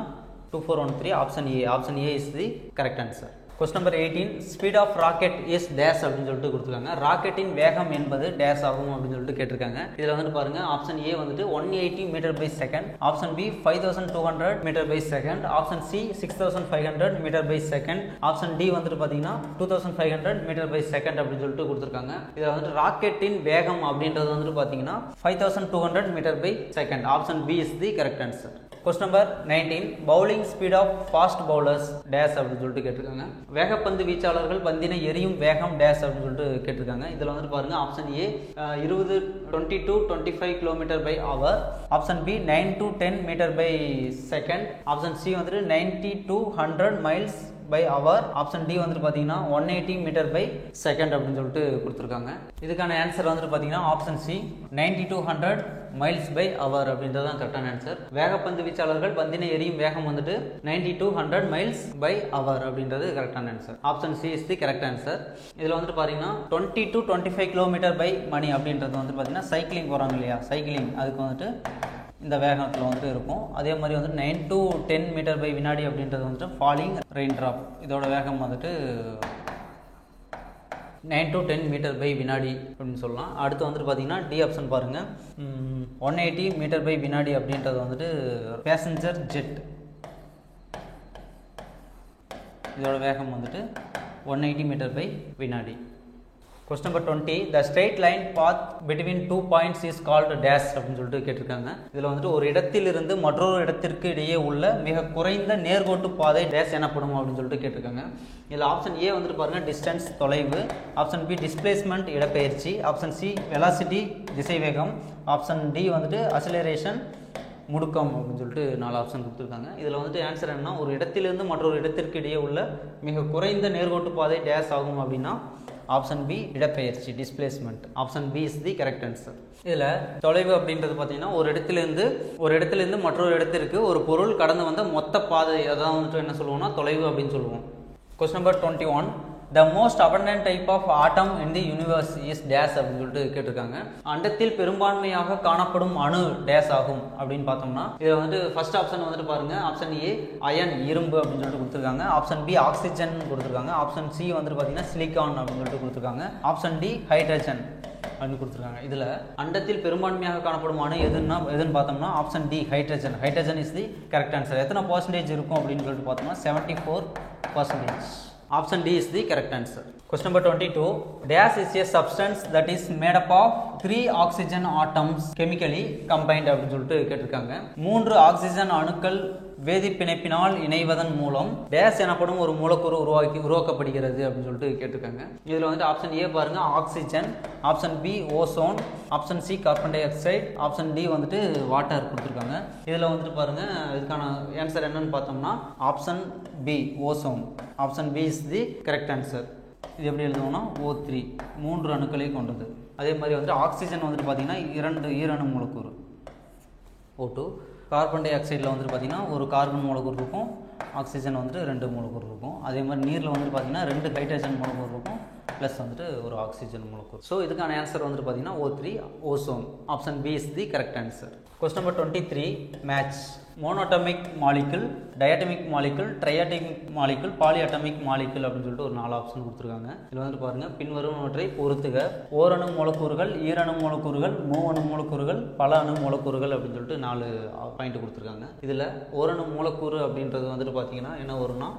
2413 option A. Option A is the correct answer. Question number 18 speed of rocket is dash அப்படின்னு சொல்லிட்டு கொடுத்துருக்காங்க. ராக்கெட்டின் வேகம் என்பது டேஷ் ஆகும் அப்படின்னு சொல்லிட்டு கேட்டிருக்காங்க. இதில் வந்துட்டு பாருங்க ஆப்ஷன் ஏ வந்துட்டு 180 metre by second, option B 5200 metre by second, option C 6500 metre by second, option D வந்துட்டு பார்த்தீங்கன்னா 2500 மீட்டர் பை செகண்ட் அப்படின்னு சொல்லிட்டு கொடுத்துருக்காங்க. இதில் வந்துட்டு ராக்கெட்டின் வேகம் அப்படின்றது வந்துட்டு பார்த்தீங்கன்னா 5200 metre by second. Option B is the correct answer. Question number 19 bowling speed of fast bowlers dash அப்படின்னு சொல்லிட்டு கேட்டிருக்காங்க. வேகப்பந்து வீச்சாளர்கள் பந்தினை எரியும் வேகம் டேஷ் அப்படின்னு சொல்லிட்டு கேட்டிருக்காங்க. இதில் வந்துட்டு பாருங்க option A 20-25 kilometre by hour, option B 9-10 metre by second, option C வந்துட்டு 90-100 miles by hour, option D வந்துட்டு பார்த்தீங்கன்னா 180 மீட்டர் பை செகண்ட் அப்படின்னு சொல்லிட்டு கொடுத்துருக்காங்க. இதுக்கான ஆன்சர் வந்துட்டு பார்த்தீங்கன்னா option C 90-100 miles by hour அப்படின்றது தான் கரெக்டான ஆன்சர். வேகப்பந்து வீச்சாளர்கள் பந்தினை எரியும் வேகம் வந்துட்டு 90-100 மைல்ஸ் பை ஹவர் அப்படின்றது கரெக்டான answer. Option C is the correct answer. இதில் வந்துட்டு பார்த்தீங்கன்னா 20-25 கிலோமீட்டர் பை மணி அப்படின்றது வந்து பார்த்தீங்கன்னா சைக்கிளிங் போகிறாங்க இல்லையா, சைக்கிளிங் அதுக்கு வந்துட்டு இந்த வேகத்தில் வந்துட்டு இருக்கும். அதே மாதிரி வந்துட்டு 9-10 மீட்டர் பை வினாடி அப்படின்றது வந்துட்டு ஃபாலிங் ரெயின் ட்ராப், இதோட வேகம் வந்துட்டு 9-10 மீட்டர் பை வினாடி அப்படின்னு சொல்லலாம். அடுத்து வந்துட்டு பார்த்தீங்கன்னா டி ஆப்ஷன் பாருங்கள் 180 மீட்டர் பை வினாடி அப்படின்றது வந்துட்டு பேசஞ்சர் ஜெட், இதோட வேகம் வந்துட்டு 180 மீட்டர் பை வினாடி. Question number 20 the straight line path between 2 points is called dash அப்படின்னு சொல்லிட்டு கேட்டிருக்காங்க. இதில் வந்துட்டு ஒரு இடத்திலிருந்து மற்றொரு இடத்திற்கு இடையே உள்ள மிக குறைந்த நேர்கோட்டு பாதை டேஷ் எனப்படும் அப்படின்னு சொல்லிட்டு கேட்டிருக்காங்க. இதில் ஆப்ஷன் ஏ வந்துட்டு பாருங்க டிஸ்டன்ஸ் தொலைவு, ஆப்ஷன் பி டிஸ்பிளேஸ்மெண்ட் இடப்பெயர்ச்சி, ஆப்ஷன் சி வெலாசிட்டி திசைவேகம், ஆப்ஷன் டி வந்துட்டு அசிலரேஷன் முடுக்கம் அப்படின்னு சொல்லிட்டு 4 ஆப்ஷன் கொடுத்துருக்காங்க. இதில் வந்துட்டு ஆன்சர் என்னன்னா ஒரு இடத்திலிருந்து மற்றொரு இடத்திற்கு இடையே உள்ள மிக குறைந்த நேர்கோட்டு பாதை டேஷ் ஆகும் அப்படின்னா ஆப்ஷன் பி இடப்பெயர்ச்சி displacement. Option B is the correct answer. இதில் தொலைவு அப்படின்றது பார்த்தீங்கன்னா ஒரு இடத்துலேருந்து மற்றொரு இடத்திற்கு ஒரு பொருள் கடந்து வந்த மொத்த பாதை, அதான் வந்துட்டு என்ன சொல்லுவோம்னா தொலைவு அப்படின்னு சொல்லுவோம். Question number 21. The most abundant type of atom in the universe is dash அப்படின்னு சொல்லிட்டு கேட்டிருக்காங்க. அண்டத்தில் பெரும்பான்மையாக காணப்படும் அணு டேஸ் ஆகும் அப்படின்னு பார்த்தோம்னா இதில் வந்துட்டு ஃபர்ஸ்ட் ஆப்ஷன் வந்துட்டு பாருங்க, ஆப்ஷன் ஏ அயன் இரும்பு அப்படின்னு சொல்லிட்டு கொடுத்துருக்காங்க. ஆப்ஷன் பி ஆக்சிஜன் கொடுத்துருக்காங்க. ஆப்ஷன் சி வந்துட்டு பார்த்தீங்கன்னா சிலிக்கான் அப்படின்னு சொல்லிட்டு கொடுத்துருக்காங்க. ஆப்ஷன் டி ஹைட்ரஜன் அப்படின்னு கொடுத்துருக்காங்க. இதில் அண்டத்தில் பெரும்பான்மையாக காணப்படும் அணு எதுன்னு பார்த்தோம்னா option D hydrogen. Hydrogen is the correct answer. எத்தனை பர்சன்டேஜ் இருக்கும் அப்படின்னு சொல்லிட்டு பார்த்தோம்னா 74%. Option D is the correct answer. Question number 22. Dash is a substance that is made up of 3 oxygen atoms chemically combined அப்படின்னு சொல்லிட்டு கேட்டிருக்காங்க. 3 ஆக்சிஜன் அணுக்கள் வேதி பிணைப்பினால் இணைவதன் மூலம் டேஸ் எனப்படும் ஒரு மூலக்கூறு உருவாக்கப்படுகிறது அப்படின்னு சொல்லிட்டு கேட்டிருக்காங்க. இதில் வந்துட்டு ஆப்ஷன் ஏ பாருங்க oxygen, option B ozone, option C carbon dioxide, option D வந்துட்டு வாட்டர் கொடுத்துருக்காங்க. இதில் வந்துட்டு பாருங்க இதுக்கான ஆன்சர் என்னன்னு பார்த்தோம்னா option B ozone. Option B is the correct answer. இது எப்படி எழுதுவோம்னா O3 3 அணுக்களை கொண்டது. அதே மாதிரி வந்துட்டு ஆக்சிஜன் வந்துட்டு பார்த்தீங்கன்னா 2 ஈரணு மூலக்கூறு O2. கார்பன் டை ஆக்சைடில் வந்துட்டு பார்த்தீங்கன்னா ஒரு கார்பன் மூலக்கூறு இருக்கும், ஆக்சிஜன் வந்துட்டு 2 மூலக்கூறு இருக்கும். அதே மாதிரி நீரில் வந்துட்டு பார்த்தீங்கன்னா 2 ஹைட்ரஜன் மூலக்கூறு இருக்கும் ப்ளஸ் வந்துட்டு ஒரு ஆக்சிஜன் மூலக்கூறு. ஸோ இதுக்கான ஆன்சர் வந்துட்டு பார்த்தீங்கன்னா O3 ozone. Option B is the correct answer. Question number 23. Match monoatomic molecule, diatomic molecule, triatomic molecule, polyatomic molecule அப்படின்னு சொல்லிட்டு ஒரு 4 ஆப்ஷன் கொடுத்துருக்காங்க. இதில் வந்துட்டு பாருங்க பின்வருவனவற்றை பொறுத்துக. ஓரணு மூலக்கூறுகள், ஈரணு மூலக்கூறுகள், மூவணு மூலக்கூறுகள், பல அணு மூலக்கூறுகள் அப்படின்னு சொல்லிட்டு 4 பாயிண்ட் கொடுத்துருக்காங்க. இதில் ஓரணு மூலக்கூறு அப்படின்றது வந்துட்டு பார்த்தீங்கன்னா என்ன வரும்னா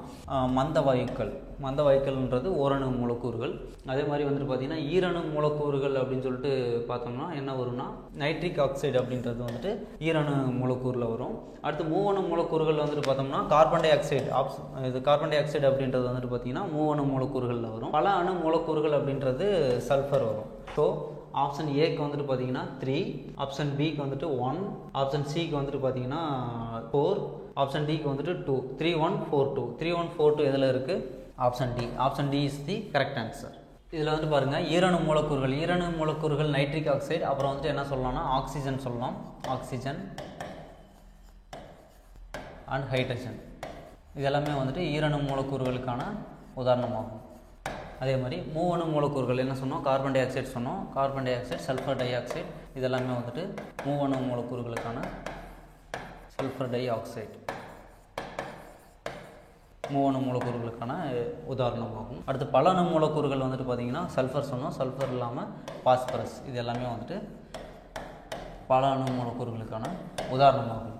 மந்த வாயுக்கள். மந்த வாயுக்கள்ன்றது ஓரணு மூலக்கூறுகள். அதே மாதிரி வந்துட்டு பார்த்தீங்கன்னா ஈரணு மூலக்கூறுகள் அப்படின்னு சொல்லிட்டு பார்த்தோம்னா என்ன வரும்னா நைட்ரிக் ஆக்சைடு அப்படின்றது வந்துட்டு ஈரணு மூலக்கூறில் வரும். அடுத்து மூவணு மூலக்கூறுகள் வந்துட்டு பார்த்தோம்னா கார்பன் டை ஆக்சைடு. இது கார்பன் டை ஆக்சைடு அப்படின்றது வந்துட்டு பார்த்தீங்கன்னா மூவணு மூலக்கூறுகளில் வரும். பல அணு மூலக்கூறுகள் அப்படின்றது சல்ஃபர் வரும். ஸோ ஆப்ஷன் ஏக்கு வந்துட்டு பார்த்தீங்கன்னா 3, ஆப்ஷன் பிக்கு வந்துட்டு 1, ஆப்ஷன் சிக்கு வந்துட்டு பார்த்தீங்கன்னா 4, ஆப்ஷன் டிக்கு வந்துட்டு 2. 3 1 4 2. 3 1 4 2 எதில் இருக்குது? Option D. Option D is the correct answer. இதில் வந்துட்டு பாருங்கள் ஈரணு மூலக்கூறுகள் நைட்ரிக் ஆக்சைடு, அப்புறம் வந்துட்டு என்ன சொல்லலாம்னா ஆக்சிஜன் சொல்லலாம். ஆக்சிஜன் அண்ட் ஹைட்ரஜன் இதெல்லாமே வந்துட்டு ஈரணு மூலக்கூறுகளுக்கான உதாரணமாகும். அதே மாதிரி மூவணு மூலக்கூறுகள் என்ன சொன்னோம்? கார்பன் டை ஆக்சைடு சொன்னோம். Carbon di oxide, sulphur di oxide இதெல்லாமே வந்துட்டு மூவணு மூலக்கூறுகளுக்கான சல்ஃபர் டை ஆக்சைடு மூவணு மூலக்கூறுகளுக்கான உதாரணமாகும். அடுத்து பல அணு மூலக்கூறுகள் வந்துட்டு பார்த்தீங்கன்னா சல்ஃபர் சொன்னோம். சல்ஃபர் இல்லாமல் பாஸ்பரஸ் இது எல்லாமே வந்துட்டு பல அணு மூலக்கூறுகளுக்கான உதாரணமாகும்.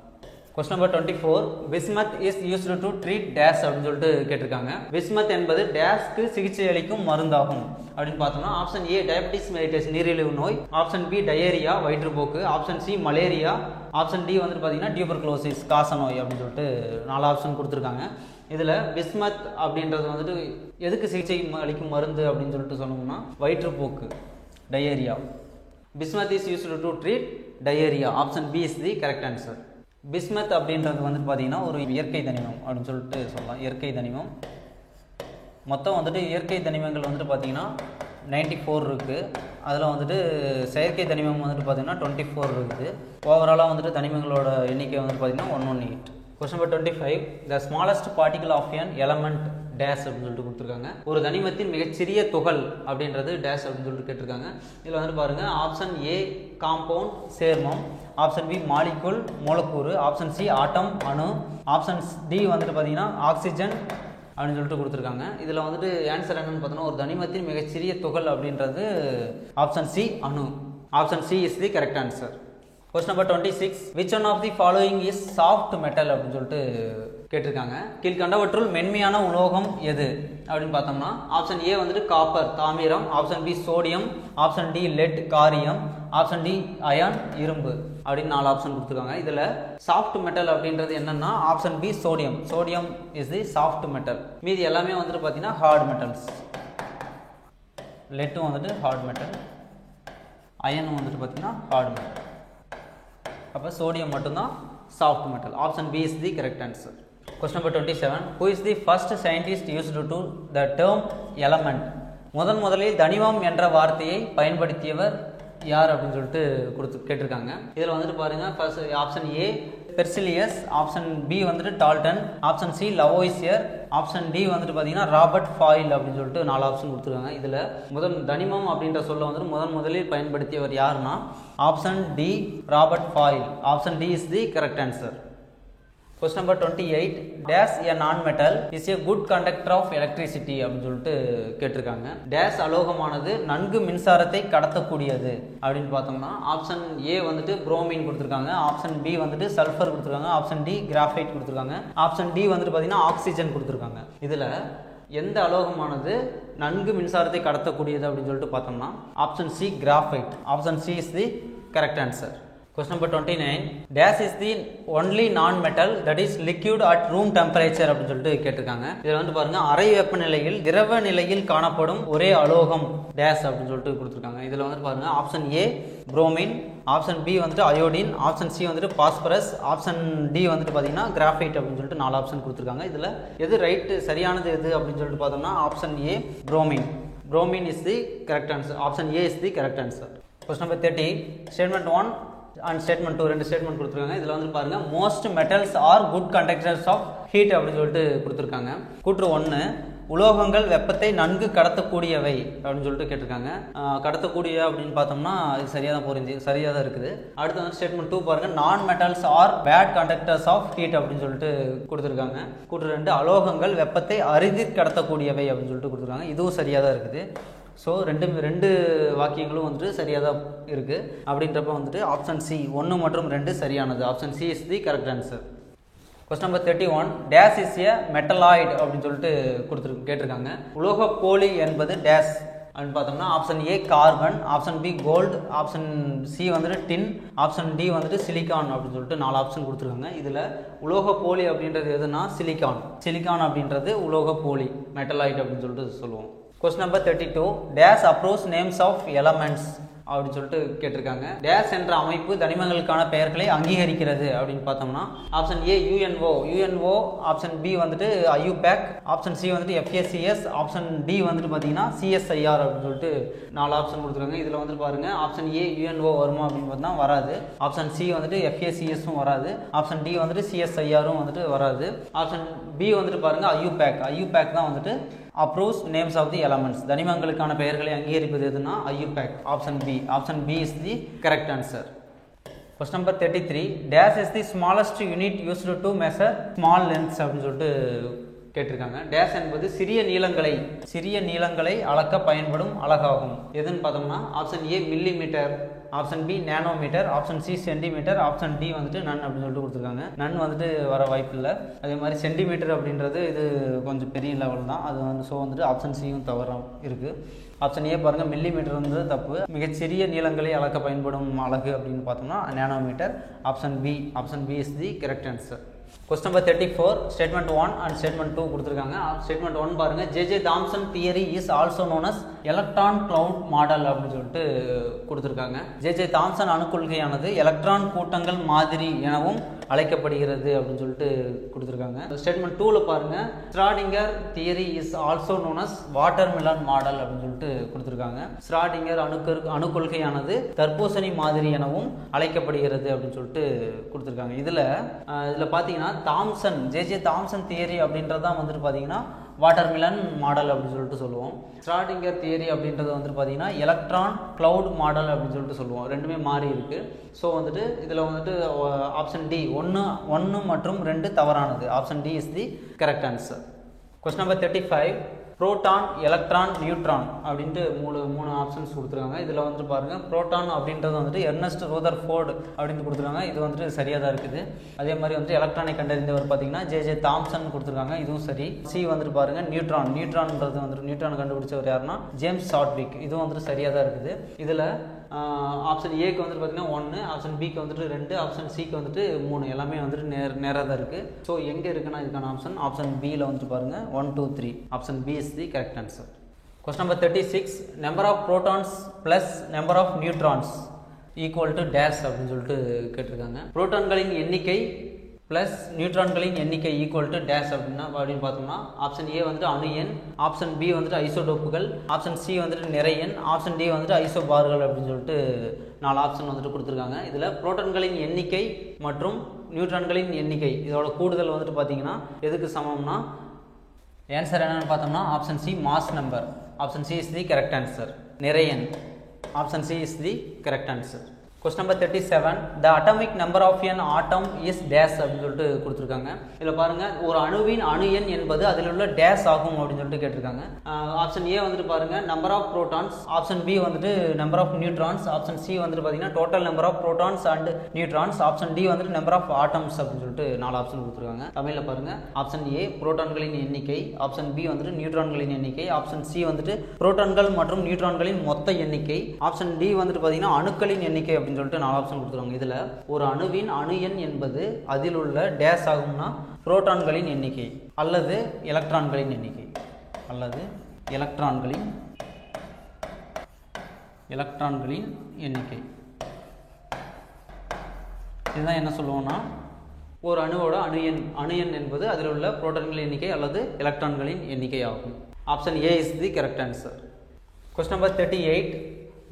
Question number 24. Bismuth is used to treat dash அப்படின்னு சொல்லிட்டு கேட்டிருக்காங்க. பிஸ்மத் என்பது டேஷ்க்கு சிகிச்சை அளிக்கும் மருந்தாகும் அப்படின்னு பார்த்தோம்னா ஆப்ஷன் ஏ டயபெட்டிஸ் மெலிட்டஸ் நீரிழிவு நோய், ஆப்ஷன் பி டயேரியா வயிற்றுப்போக்கு, option C malaria, option D வந்துட்டு பார்த்தீங்கன்னா டியூபர்குலோசிஸ் காச நோய் அப்படின்னு சொல்லிட்டு 4 ஆப்ஷன் கொடுத்துருக்காங்க. இதில் பிஸ்மத் அப்படின்றது வந்துட்டு எதுக்கு சிகிச்சை அளிக்கும் மருந்து அப்படின்னு சொல்லிட்டு சொன்னோம்னா வயிற்றுப்போக்கு diarrhoea. Bismuth is used to treat diarrhoea. Option B is the correct answer. Bismuth அப்படின்றது வந்துட்டு பார்த்தீங்கன்னா ஒரு இயற்கை தனிமம் அப்படின்னு சொல்லிட்டு சொல்லலாம். இயற்கை தனிமம் மொத்தம் வந்துட்டு இயற்கை தனிமங்கள் வந்துட்டு பார்த்தீங்கன்னா 94 இருக்குது. அதில் வந்துட்டு செயற்கை தனிமம் வந்துட்டு பார்த்தீங்கன்னா 24 இருக்குது. ஓவராலாக வந்துட்டு தனிமங்களோட எண்ணிக்கை வந்துட்டு பார்த்தீங்கன்னா 118. Question number 25. The smallest particle of an element dash அப்படின்னு சொல்லிட்டு கொடுத்துருக்காங்க. ஒரு தனிமத்தின் மிகச்சிறிய துகள் அப்படின்றது டேஷ் அப்படின்னு சொல்லிட்டு கேட்டிருக்காங்க. இதில் வந்துட்டு பாருங்கள் ஆப்ஷன் ஏ காம்பவுண்ட் சேர்மம், ஆப்ஷன் பி மாலிகுல் மூலக்கூறு, ஆப்ஷன் சி ஆட்டம் அணு, ஆப்ஷன் டி வந்துட்டு பார்த்தீங்கன்னா ஆக்சிஜன் அப்படின்னு சொல்லிட்டு கொடுத்துருக்காங்க. இதில் வந்துட்டு ஆன்சர் என்னன்னு பார்த்தோன்னா ஒரு தனிமத்தின் மிகச்சிறிய துகள் அப்படின்றது ஆப்ஷன் சி அணு. Option C is the correct answer. Question number 26. Which one of the following is soft metal அப்படின்னு சொல்லிட்டு கேட்டிருக்காங்க. கீழ்கண்டவற்றுள் மென்மையான உலோகம் எது அப்படின்னு பார்த்தோம்னா ஆப்ஷன் ஏ வந்துட்டு காப்பர் தாமிரம், option B sodium, option D lead காரியம், ஆப்ஷன் டி அயான் இரும்பு அப்படின்னு 4 ஆப்ஷன் கொடுத்துருக்காங்க. இதில் சாஃப்ட் மெட்டல் அப்படின்றது என்னன்னா option B sodium. Sodium is the soft metal. மீதி எல்லாமே வந்துட்டு பார்த்தீங்கன்னா ஹார்ட் மெட்டல்ஸ். லெட்டும் வந்துட்டு ஹார்ட் மெட்டல், அயனும் வந்துட்டு பார்த்தீங்கன்னா ஹார்ட் மெட்டல். அப்போ சோடியம் மட்டும்தான் soft metal. Option B is the correct answer. Question number 27. Who is the first scientist used to the term element முதலில் தனிமம் என்ற வார்த்தையை பயன்படுத்தியவர் யார் அப்படின்னு சொல்லிட்டு கேட்டிருக்காங்க. இதில் வந்துட்டு பாருங்க, first option A Berzelius, option B வந்துட்டு Dalton, option C Lavoisier, option D வந்துட்டு பார்த்தீங்கன்னா ராபர்ட் ஃபாயில் அப்படின்னு சொல்லிட்டு 4 ஆப்ஷன் கொடுத்துருக்காங்க. இதில் தனிமம் அப்படின்ற சொல்ல வந்துட்டு முதலில் பயன்படுத்தியவர் யாருன்னா option D Robert Foyle. Option D is the correct answer. Question number 28. Dash a non-metal is a good conductor of electricity அப்படின்னு சொல்லிட்டு கேட்டிருக்காங்க. டேஷ் அலோகமானது நன்கு மின்சாரத்தை கடத்தக்கூடியது அப்படின்னு பார்த்தோம்னா ஆப்ஷன் ஏ வந்துட்டு புரோமின் கொடுத்துருக்காங்க, ஆப்ஷன் பி வந்துட்டு சல்ஃபர் கொடுத்துருக்காங்க, ஆப்ஷன் டி கிராஃபைட் கொடுத்துருக்காங்க, ஆப்ஷன் டி வந்துட்டு பார்த்தீங்கன்னா ஆக்சிஜன் கொடுத்துருக்காங்க. இதில் எந்த அலோகமானது நன்கு மின்சாரத்தை கடத்தக்கூடியது அப்படின்னு சொல்லிட்டு பார்த்தோம்னா option C graphite. Option C is the correct answer. Question number 29. Dash is the only non-metal that is liquid at room temperature அப்படின்னு சொல்லிட்டு கேட்டிருக்காங்க. இதில் வந்து பாருங்க, அறை வெப்பநிலையில் திரவ நிலையில் காணப்படும் ஒரே அலோகம் டேஷ் அப்படின்னு சொல்லிட்டு கொடுத்துருக்காங்க. இதில் வந்து பாருங்க, option A bromine, option B வந்துட்டு அயோடின், ஆப்ஷன் சி வந்துட்டு பாஸ்பரஸ், ஆப்ஷன் டி வந்துட்டு பார்த்தீங்கன்னா கிராஃபைட் அப்படின்னு சொல்லிட்டு 4 ஆப்ஷன் கொடுத்துருக்காங்க. இதில் எது ரைட்டு சரியானது எது அப்படின்னு சொல்லிட்டு பார்த்தோம்னா option A bromine. Bromine is the correct answer. Option A is the correct answer. Question number 30. Statement 1 and statement 2 2 statement கொடுத்துருக்காங்க. இதில் வந்து பாருங்க, most metals are good conductors of heat அப்படின்னு சொல்லிட்டு கொடுத்துருக்காங்க. கூற்று 1, உலோகங்கள் வெப்பத்தை நன்கு கடத்தக்கூடியவை அப்படின்னு சொல்லிட்டு கேட்டிருக்காங்க. கடத்தக்கூடிய அப்படின்னு பார்த்தோம்னா இது சரியாக தான் இருக்குது. அடுத்து வந்து ஸ்டேட்மெண்ட் 2 பாருங்க, non metals are bad conductors of heat அப்படின்னு சொல்லிட்டு கொடுத்துருக்காங்க. கூற்று 2, அலோகங்கள் வெப்பத்தை அரிதி கடத்தக்கூடியவை அப்படின்னு சொல்லிட்டு கொடுத்துருக்காங்க. இதுவும் சரியாக தான் இருக்குது. ஸோ ரெண்டு வாக்கியங்களும் வந்துட்டு சரியாக தான் இருக்குது. அப்படின்றப்ப வந்துட்டு ஆப்ஷன் சி 1 மற்றும் 2 சரியானது. Option C is the correct answer. Question number 31. Dash is a metalloid அப்படின்னு சொல்லிட்டு கேட்டிருக்காங்க. உலோக போலி என்பது டேஷ் அப்படின்னு பார்த்தோம்னா option A carbon, option B gold, option C வந்துட்டு டின், ஆப்ஷன் டி வந்துட்டு சிலிக்கான் அப்படின்னு சொல்லிட்டு 4 ஆப்ஷன் கொடுத்துருக்காங்க. இதில் உலோக போலி அப்படின்றது எதுனா சிலிக்கான் அப்படின்றது உலோக போலி, மெட்டலாய்டு அப்படின்னு சொல்லிட்டு சொல்லுவோம். Question number 32. Dash approach names of elements அப்படின்னு சொல்லிட்டு கேட்டிருக்காங்க. டேஷ் என்ற அமைப்பு தனிமங்களுக்கான பெயர்களை அங்கீகரிக்கிறது அப்படின்னு பார்த்தோம்னா option A UNO, option B வந்துட்டு ஐயூபேக், ஆப்ஷன் சி வந்துட்டு எஃப்ஏசிஎஸ், ஆப்ஷன் டி வந்துட்டு பார்த்தீங்கன்னா சிஎஸ்ஐஆர் அப்படின்னு சொல்லிட்டு 4 ஆப்ஷன் கொடுத்துருக்காங்க. இதில் வந்துட்டு பாருங்க, ஆப்ஷன் ஏ யூஎன்ஓ வருமா அப்படின்னு பார்த்தா வராது, ஆப்ஷன் சி வந்துட்டு எஃப்ஏசிஎஸும் வராது, ஆப்ஷன் டி வந்துட்டு சிஎஸ்ஐஆரும் வந்துட்டு வராது, ஆப்ஷன் பி வந்துட்டு பாருங்க ஐயூபேக் தான் வந்துட்டு approves names of the elements, தனிமங்களுக்கான பெயர்களை அங்கீகரிப்பது எதுனா IUPAC. Option B is the correct answer. Question number 33. Dash is the smallest unit used to measure small lengths அப்படின்னு சொல்லிட்டு கேட்டிருக்காங்க. டேஷ் என்பது சிறிய நீளங்களை அளக்க பயன்படும் அலகாகும். எதுன்னு பார்த்தோம்னா option A millimetre, option B nanometre, option C centimetre, option D வந்துட்டு நன் அப்படின்னு சொல்லிட்டு கொடுத்துருக்காங்க. நன் வந்துட்டு வர வாய்ப்பு இல்லை. அதே மாதிரி சென்டிமீட்டர் அப்படின்றது இது கொஞ்சம் பெரிய லெவல் தான், அது வந்து ஸோ வந்துட்டு ஆப்ஷன் சியும் தவறாக இருக்குது. ஆப்ஷன் ஏ பாருங்கள், மில்லிமீட்டர் வந்து தப்பு. மிகச்சிறிய நீளங்களை அளக்க பயன்படும் அலகு அப்படின்னு பார்த்தோம்னா nanometre. Option B is the correct answer. Question number 34. Statement 1 and Statement 2 கொடுத்துருக்காங்க. Statement 1 பாருங்க, J.J. Thomson theory is also known as electron cloud model அப்படின்னு சொல்லிட்டு கொடுத்துருக்காங்க. J.J. Thomson அணுக்கொள்கையானது எலக்ட்ரான் கூட்டங்கள் மாதிரி எனவும் அழைக்கப்படுகிறது அப்படின்னு சொல்லிட்டு கொடுத்துருக்காங்க. ஸ்டேட்மெண்ட் 2ல பாருங்க, Schrodinger theory is also known as watermelon model அப்படின்னு சொல்லிட்டு கொடுத்துருக்காங்க. ஸ்ராடிங்கர் அணுக்கொள்கையானது தர்பூசணி மாதிரி எனவும் அழைக்கப்படுகிறது அப்படின்னு சொல்லிட்டு கொடுத்துருக்காங்க. இதில் பார்த்தீங்கன்னா ஜே தாம்சன் தியரி அப்படின்றதான் வந்துட்டு பார்த்தீங்கன்னா வாட்டர்மெலன் மாடல் அப்படின்னு சொல்லிட்டு சொல்லுவோம். ஸ்ராடிங்கர் தியரி அப்படின்றது வந்துட்டு பார்த்தீங்கன்னா எலக்ட்ரான் கிளவுட் மாடல் அப்படின்னு சொல்லிட்டு சொல்லுவோம். ரெண்டுமே மாறி இருக்கு. ஸோ வந்துட்டு இதில் வந்துட்டு ஆப்ஷன் டி 1 மற்றும் 2 தவறானது. Option D is the correct answer. Question number 35. Proton, electron, neutron அப்படின்ட்டு மூணு ஆப்ஷன்ஸ் கொடுத்துருக்காங்க. இதில் வந்துட்டு பாருங்கள், புரோட்டான் அப்படின்றது வந்துட்டு எர்னஸ்ட் ரூதர்ஃபோர்டு அப்படின்னு கொடுத்துருக்காங்க. இது வந்துட்டு சரியாக தான் இருக்குது. அதே மாதிரி வந்துட்டு எலக்ட்ரானை கண்டறிந்தவர் பார்த்தீங்கன்னா ஜே தாம்சன் கொடுத்துருக்காங்க. இதுவும் சரி. சி வந்துட்டு பாருங்கள், நியூட்ரான்ன்றது வந்துட்டு நியூட்ரான் கண்டுபிடிச்சவர் யாருன்னா ஜேம்ஸ் சாட்விக். இதுவும் வந்துட்டு சரியாக தான் இருக்குது. இதில் ஆப்ஷன் ஏக்கு வந்துட்டு பார்த்தீங்கன்னா 1, ஆப்ஷன் பிக்கு வந்துட்டு 2, ஆப்ஷன் சிக்கு வந்துட்டு 3, எல்லாமே வந்துட்டு நேராக தான் இருக்குது. ஸோ எங்கே இருக்குன்னா இதுக்கான ஆப்ஷன் பியில் வந்துட்டு பாருங்கள் 1, 2, 3. Option B is the correct answer. Question number 36. Number of protons plus number of neutrons equal to dash அப்படின்னு சொல்லிட்டு கேட்டிருக்காங்க. புரோட்டான்களின் எண்ணிக்கை ப்ளஸ் நியூட்ரான்களின் எண்ணிக்கை ஈக்குவல் டு டேஷ் அப்படின்னு பார்த்தோம்னா ஆப்ஷன் ஏ வந்துட்டு அணு எண், ஆப்ஷன் பி வந்துட்டு ஐசோடோப்புகள், ஆப்ஷன் சி வந்துட்டு நிறை எண், ஆப்ஷன் டி வந்துட்டு ஐசோபார்கள் அப்படின்னு சொல்லிட்டு 4 ஆப்ஷன் வந்துட்டு கொடுத்துருக்காங்க. இதில் புரோட்டான்களின் எண்ணிக்கை மற்றும் நியூட்ரான்களின் எண்ணிக்கை இதோட கூடுதல் வந்துட்டு பார்த்தீங்கன்னா எதுக்கு சமம்னா ஆன்சர் என்னென்னு பார்த்தோம்னா option C mass number. Option C is the correct answer. நிறை எண் option C is the correct answer. Question number 37. The atomic number of an atom is dash அப்படின்னு சொல்லிட்டு கொடுத்துருக்காங்க. இதில் பாருங்க ஒரு அணுவின் அணு எண் என்பது அதில் உள்ள டேஷ் ஆகும் அப்படின்னு சொல்லிட்டு கேட்டிருக்காங்க. ஆப்ஷன் ஏ வந்துட்டு பாருங்க number of protons, option B வந்துட்டு number of neutrons, option C வந்துட்டு பார்த்தீங்கன்னா total number of protons and neutrons, option D வந்துட்டு நம்பர் ஆஃப் ஆட்டம்ஸ் அப்படின்னு சொல்லிட்டு 4 ஆப்ஷன் கொடுத்துருக்காங்க. தமிழில் பாருங்க ஆப்ஷன் ஏ புரோட்டான்களின் எண்ணிக்கை, ஆப்ஷன் பி வந்துட்டு நியூட்ரான்களின் எண்ணிக்கை, ஆப்ஷன் சி வந்துட்டு புரோட்டான்கள் மற்றும் நியூட்ரான்களின் மொத்த எண்ணிக்கை, ஆப்ஷன் டி வந்துட்டு பார்த்தீங்கன்னா அணுக்களின் எண்ணிக்கை அப்படின்னு சொல்லிட்டு 4 ஆப்ஷன் கொடுத்துருவாங்க. இதில் ஒரு அணுவின் அணு எண் என்பது அதில் உள்ள டேஷ் ஆகும்னா புரோட்டான்களின் எண்ணிக்கை அல்லது எலக்ட்ரான்களின் எண்ணிக்கை எண்ணிக்கை. இதுதான் என்ன சொல்லுவோம்னா ஒரு அணுவோட அணு எண் என்பது அதில் உள்ள புரோட்டான்களின் எண்ணிக்கை அல்லது எலக்ட்ரான்களின் எண்ணிக்கை ஆகும். Option A is the correct answer. Question number 38.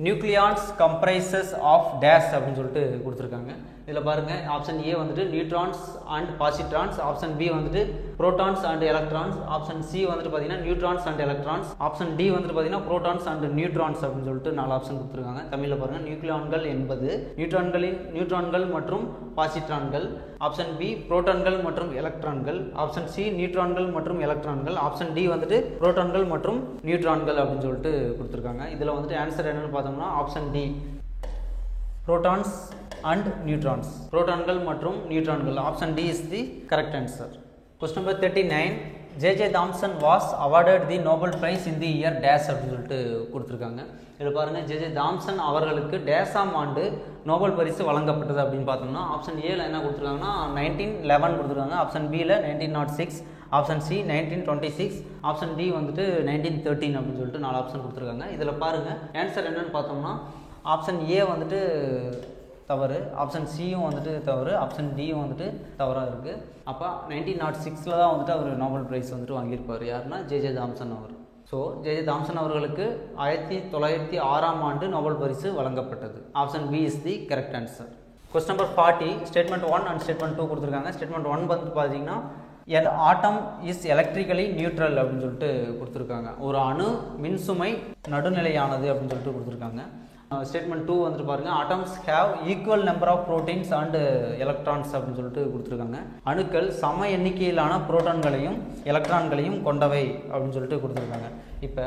Nucleons comprises of dash அப்படின்னு சொல்லிட்டு கொடுத்துருக்காங்க. இதில் பாருங்கள் ஆப்ஷன் ஏ வந்துட்டு neutrons and positrons, option B வந்துட்டு protons and electrons, option C வந்துட்டு பார்த்தீங்கன்னா neutrons and electrons, option D வந்துட்டு பார்த்தீங்கன்னா புரோட்டான்ஸ் அண்ட் நியூட்ரான்ஸ் அப்படின்னு சொல்லிட்டு 4 ஆப்ஷன் கொடுத்துருக்காங்க. தமிழில் பாருங்கள் நியூக்ளியான்கள் என்பது நியூட்ரான்கள் மற்றும் பாசிட்ரான்கள், ஆப்ஷன் பி புரோட்டான்கள் மற்றும் எலக்ட்ரான்கள், ஆப்ஷன் சி நியூட்ரான்கள் மற்றும் எலக்ட்ரான்கள், ஆப்ஷன் டி வந்துட்டு புரோட்டான்கள் மற்றும் நியூட்ரான்கள் அப்படின்னு சொல்லிட்டு கொடுத்துருக்காங்க. இதில் வந்துட்டு ஆன்சர் என்னன்னு பார்த்தோம்னா option D protons and neutrons, புரோட்டான்கள் மற்றும் நியூட்ரான்கள். Option D is the correct answer. Question number 39. J.J. Thomson was awarded the Nobel Prize in the year dash அப்படின்னு சொல்லிட்டு கொடுத்துருக்காங்க. இதில் பாருங்கள் J.J. தாம்சன் அவர்களுக்கு டேஷாம் ஆண்டு நோபல் பரிசு வழங்கப்பட்டது அப்படின்னு பார்த்தோம்னா ஆப்ஷன் ஏல என்ன கொடுத்துருக்காங்கன்னா 1911 கொடுத்துருக்காங்க, ஆப்ஷன் பியில் 1906, ஆப்ஷன் சி 1926, ஆப்ஷன் டி வந்துட்டு 1913 அப்படின்னு சொல்லிட்டு 4 ஆப்ஷன் கொடுத்துருக்காங்க. இதில் பாருங்கள் ஆன்சர் என்னன்னு பார்த்தோம்னா ஆப்ஷன் ஏ வந்துட்டு தவறு, ஆப்ஷன் சியும் வந்துட்டு தவறு, ஆப்ஷன் டியும் வந்துட்டு தவறாக இருக்குது. அப்போ 1906 தான் வந்துட்டு அவர் நோபல் ப்ரைஸ் வந்துட்டு வாங்கியிருப்பார். யாருன்னா J.J. தாம்சன் அவர். So J.J. தாம்சன் அவர்களுக்கு 1906ஆம் ஆண்டு நோபல் பரிசு வழங்கப்பட்டது. Option B is the correct answer. Question number 40. Statement 1 and statement 2 கொடுத்துருக்காங்க. ஸ்டேட்மெண்ட் 1 வந்து பார்த்தீங்கன்னா an atom is electrically neutral அப்படின்னு சொல்லிட்டு கொடுத்துருக்காங்க. ஒரு அணு மின்சுமை நடுநிலையானது அப்படின்னு சொல்லிட்டு கொடுத்துருக்காங்க. ஸ்டேட்மெண்ட் 2 வந்துட்டு பாருங்கள் atoms have equal number of proteins and electrons அப்படின்னு சொல்லிட்டு கொடுத்துருக்காங்க. அணுக்கள் சம எண்ணிக்கையிலான புரோட்டான்களையும் எலக்ட்ரான்களையும் கொண்டவை அப்படின்னு சொல்லிட்டு கொடுத்துருக்காங்க. இப்போ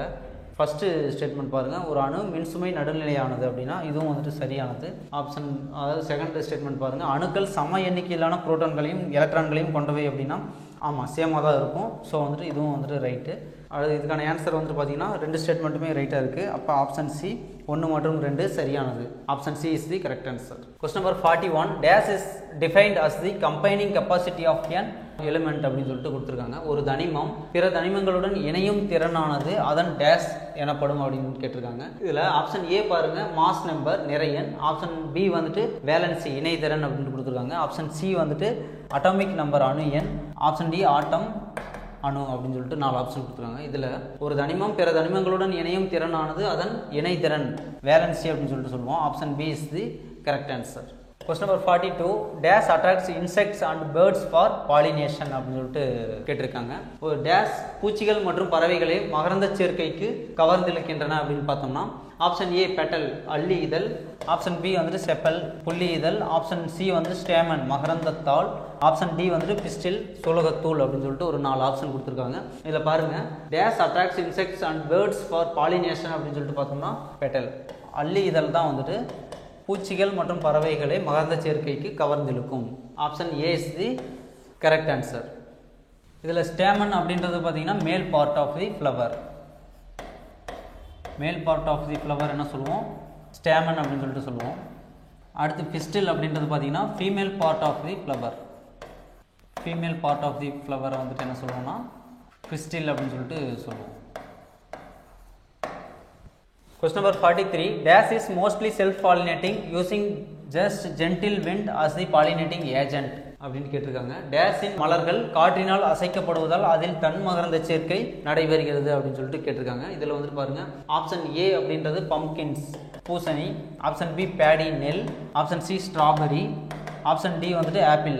ஃபஸ்ட்டு ஸ்டேட்மெண்ட் பாருங்கள் ஒரு அணு மின்சுமை நடுநிலையானது அப்படின்னா இதுவும் வந்துட்டு சரியானது. ஆப்ஷன் அதாவது செகண்ட் ஸ்டேட்மெண்ட் பாருங்கள் அணுக்கள் சம எண்ணிக்கையிலான புரோட்டான்களையும் எலக்ட்ரான்களையும் கொண்டவை அப்படின்னா ஆமாம் சேமாக தான் இருக்கும். ஸோ வந்துட்டு இதுவும் வந்துட்டு ரைட்டு. அது இதுக்கான ஆன்சர் வந்துட்டு பார்த்தீங்கன்னா 2 ஸ்டேட்மெண்ட்டுமே ரைட்டாக இருக்குது. அப்போ ஆப்ஷன் சி 1 மற்றும் 2 சரியானது. Option C is the correct answer. Question number 41. Dash is defined as the combining capacity of an element அப்படின்னு சொல்லிட்டு கொடுத்துருக்காங்க. ஒரு தனிமம் பிற தனிமங்களுடன் இணையும் திறனானது அதன் டேஷ் எனப்படும் அப்படின்னு கேட்டிருக்காங்க. இதில் ஆப்ஷன் ஏ பாருங்க மாஸ் நம்பர் நிறை எண், ஆப்ஷன் பி வந்துட்டு வேலன்சி இணைதிறன் அப்படின்னு கொடுத்துருக்காங்க, ஆப்ஷன் சி வந்துட்டு அட்டாமிக் நம்பர் அணு எண், ஆப்ஷன் டி ஆட்டம் அணு அப்படின்னு சொல்லிட்டு 4 ஆப்ஷன் கொடுத்துருக்காங்க. இதில் ஒரு தனிமம் பிற தனிமங்களுடன் இணையும் திறனானது அதன் இணைதிறன் வேலன்சி அப்படின்னு சொல்லிட்டு சொல்லுவோம். Option B is the correct answer. Question number 42. Dash attracts insects and birds for pollination அப்படின்னு சொல்லிட்டு கேட்டிருக்காங்க. ஒரு டேஷ் பூச்சிகள் மற்றும் பறவைகளை மகரந்த சேர்க்கைக்கு கவர்ந்திழுக்கின்றன அப்படின்னு பார்த்தோம்னா ஆப்ஷன் ஏ பெட்டல் அள்ளி இதழ், ஆப்ஷன் பி வந்துட்டு செப்பல் புள்ளி இதழ், ஆப்ஷன் சி வந்துட்டு ஸ்டேமன் மகரந்தத்தாள், ஆப்ஷன் டி வந்துட்டு பிஸ்டில் சோலகத்தூள் அப்படின்னு சொல்லிட்டு ஒரு 4 ஆப்ஷன் கொடுத்துருக்காங்க. இதில் பாருங்கள் dash attracts insects and birds for pollination அப்படின்னு சொல்லிட்டு பார்த்தோம்னா பெட்டல் அள்ளி இதழ் தான் வந்துட்டு பூச்சிகள் மற்றும் பறவைகளை மகரந்த சேர்க்கைக்கு கவர்ந்திழுக்கும். Option A is the correct answer. இதில் ஸ்டேமன் அப்படின்றது பார்த்தீங்கன்னா male part of the flower. Male part of the flower என்ன சொல்லுவோம் ஸ்டேமன் அப்படின்னு சொல்லிட்டு சொல்லுவோம். அடுத்து பிஸ்டில் அப்படின்றது பார்த்தீங்கன்னா female part of the flower. Female part of the ஃப்ளவரை வந்துட்டு என்ன சொல்லுவோம்னா பிஸ்டில் அப்படின்னு சொல்லிட்டு சொல்லுவோம். Question number 43. Dash is mostly self-pollinating using just gentle wind as the pollinating agent அப்படின்னு கேட்டிருக்காங்க. டேஸின் மலர்கள் காற்றினால் அசைக்கப்படுவதால் அதில் தன்மகரந்த சேர்க்கை நடைபெறுகிறது அப்படின்னு சொல்லிட்டு கேட்டிருக்காங்க. இதில் வந்துட்டு பாருங்க, ஆப்ஷன் ஏ அப்படின்றது பம்ப்கின்ஸ் பூசணி, ஆப்ஷன் பி பேடி நெல், option C strawberry, option D வந்துட்டு ஆப்பிள்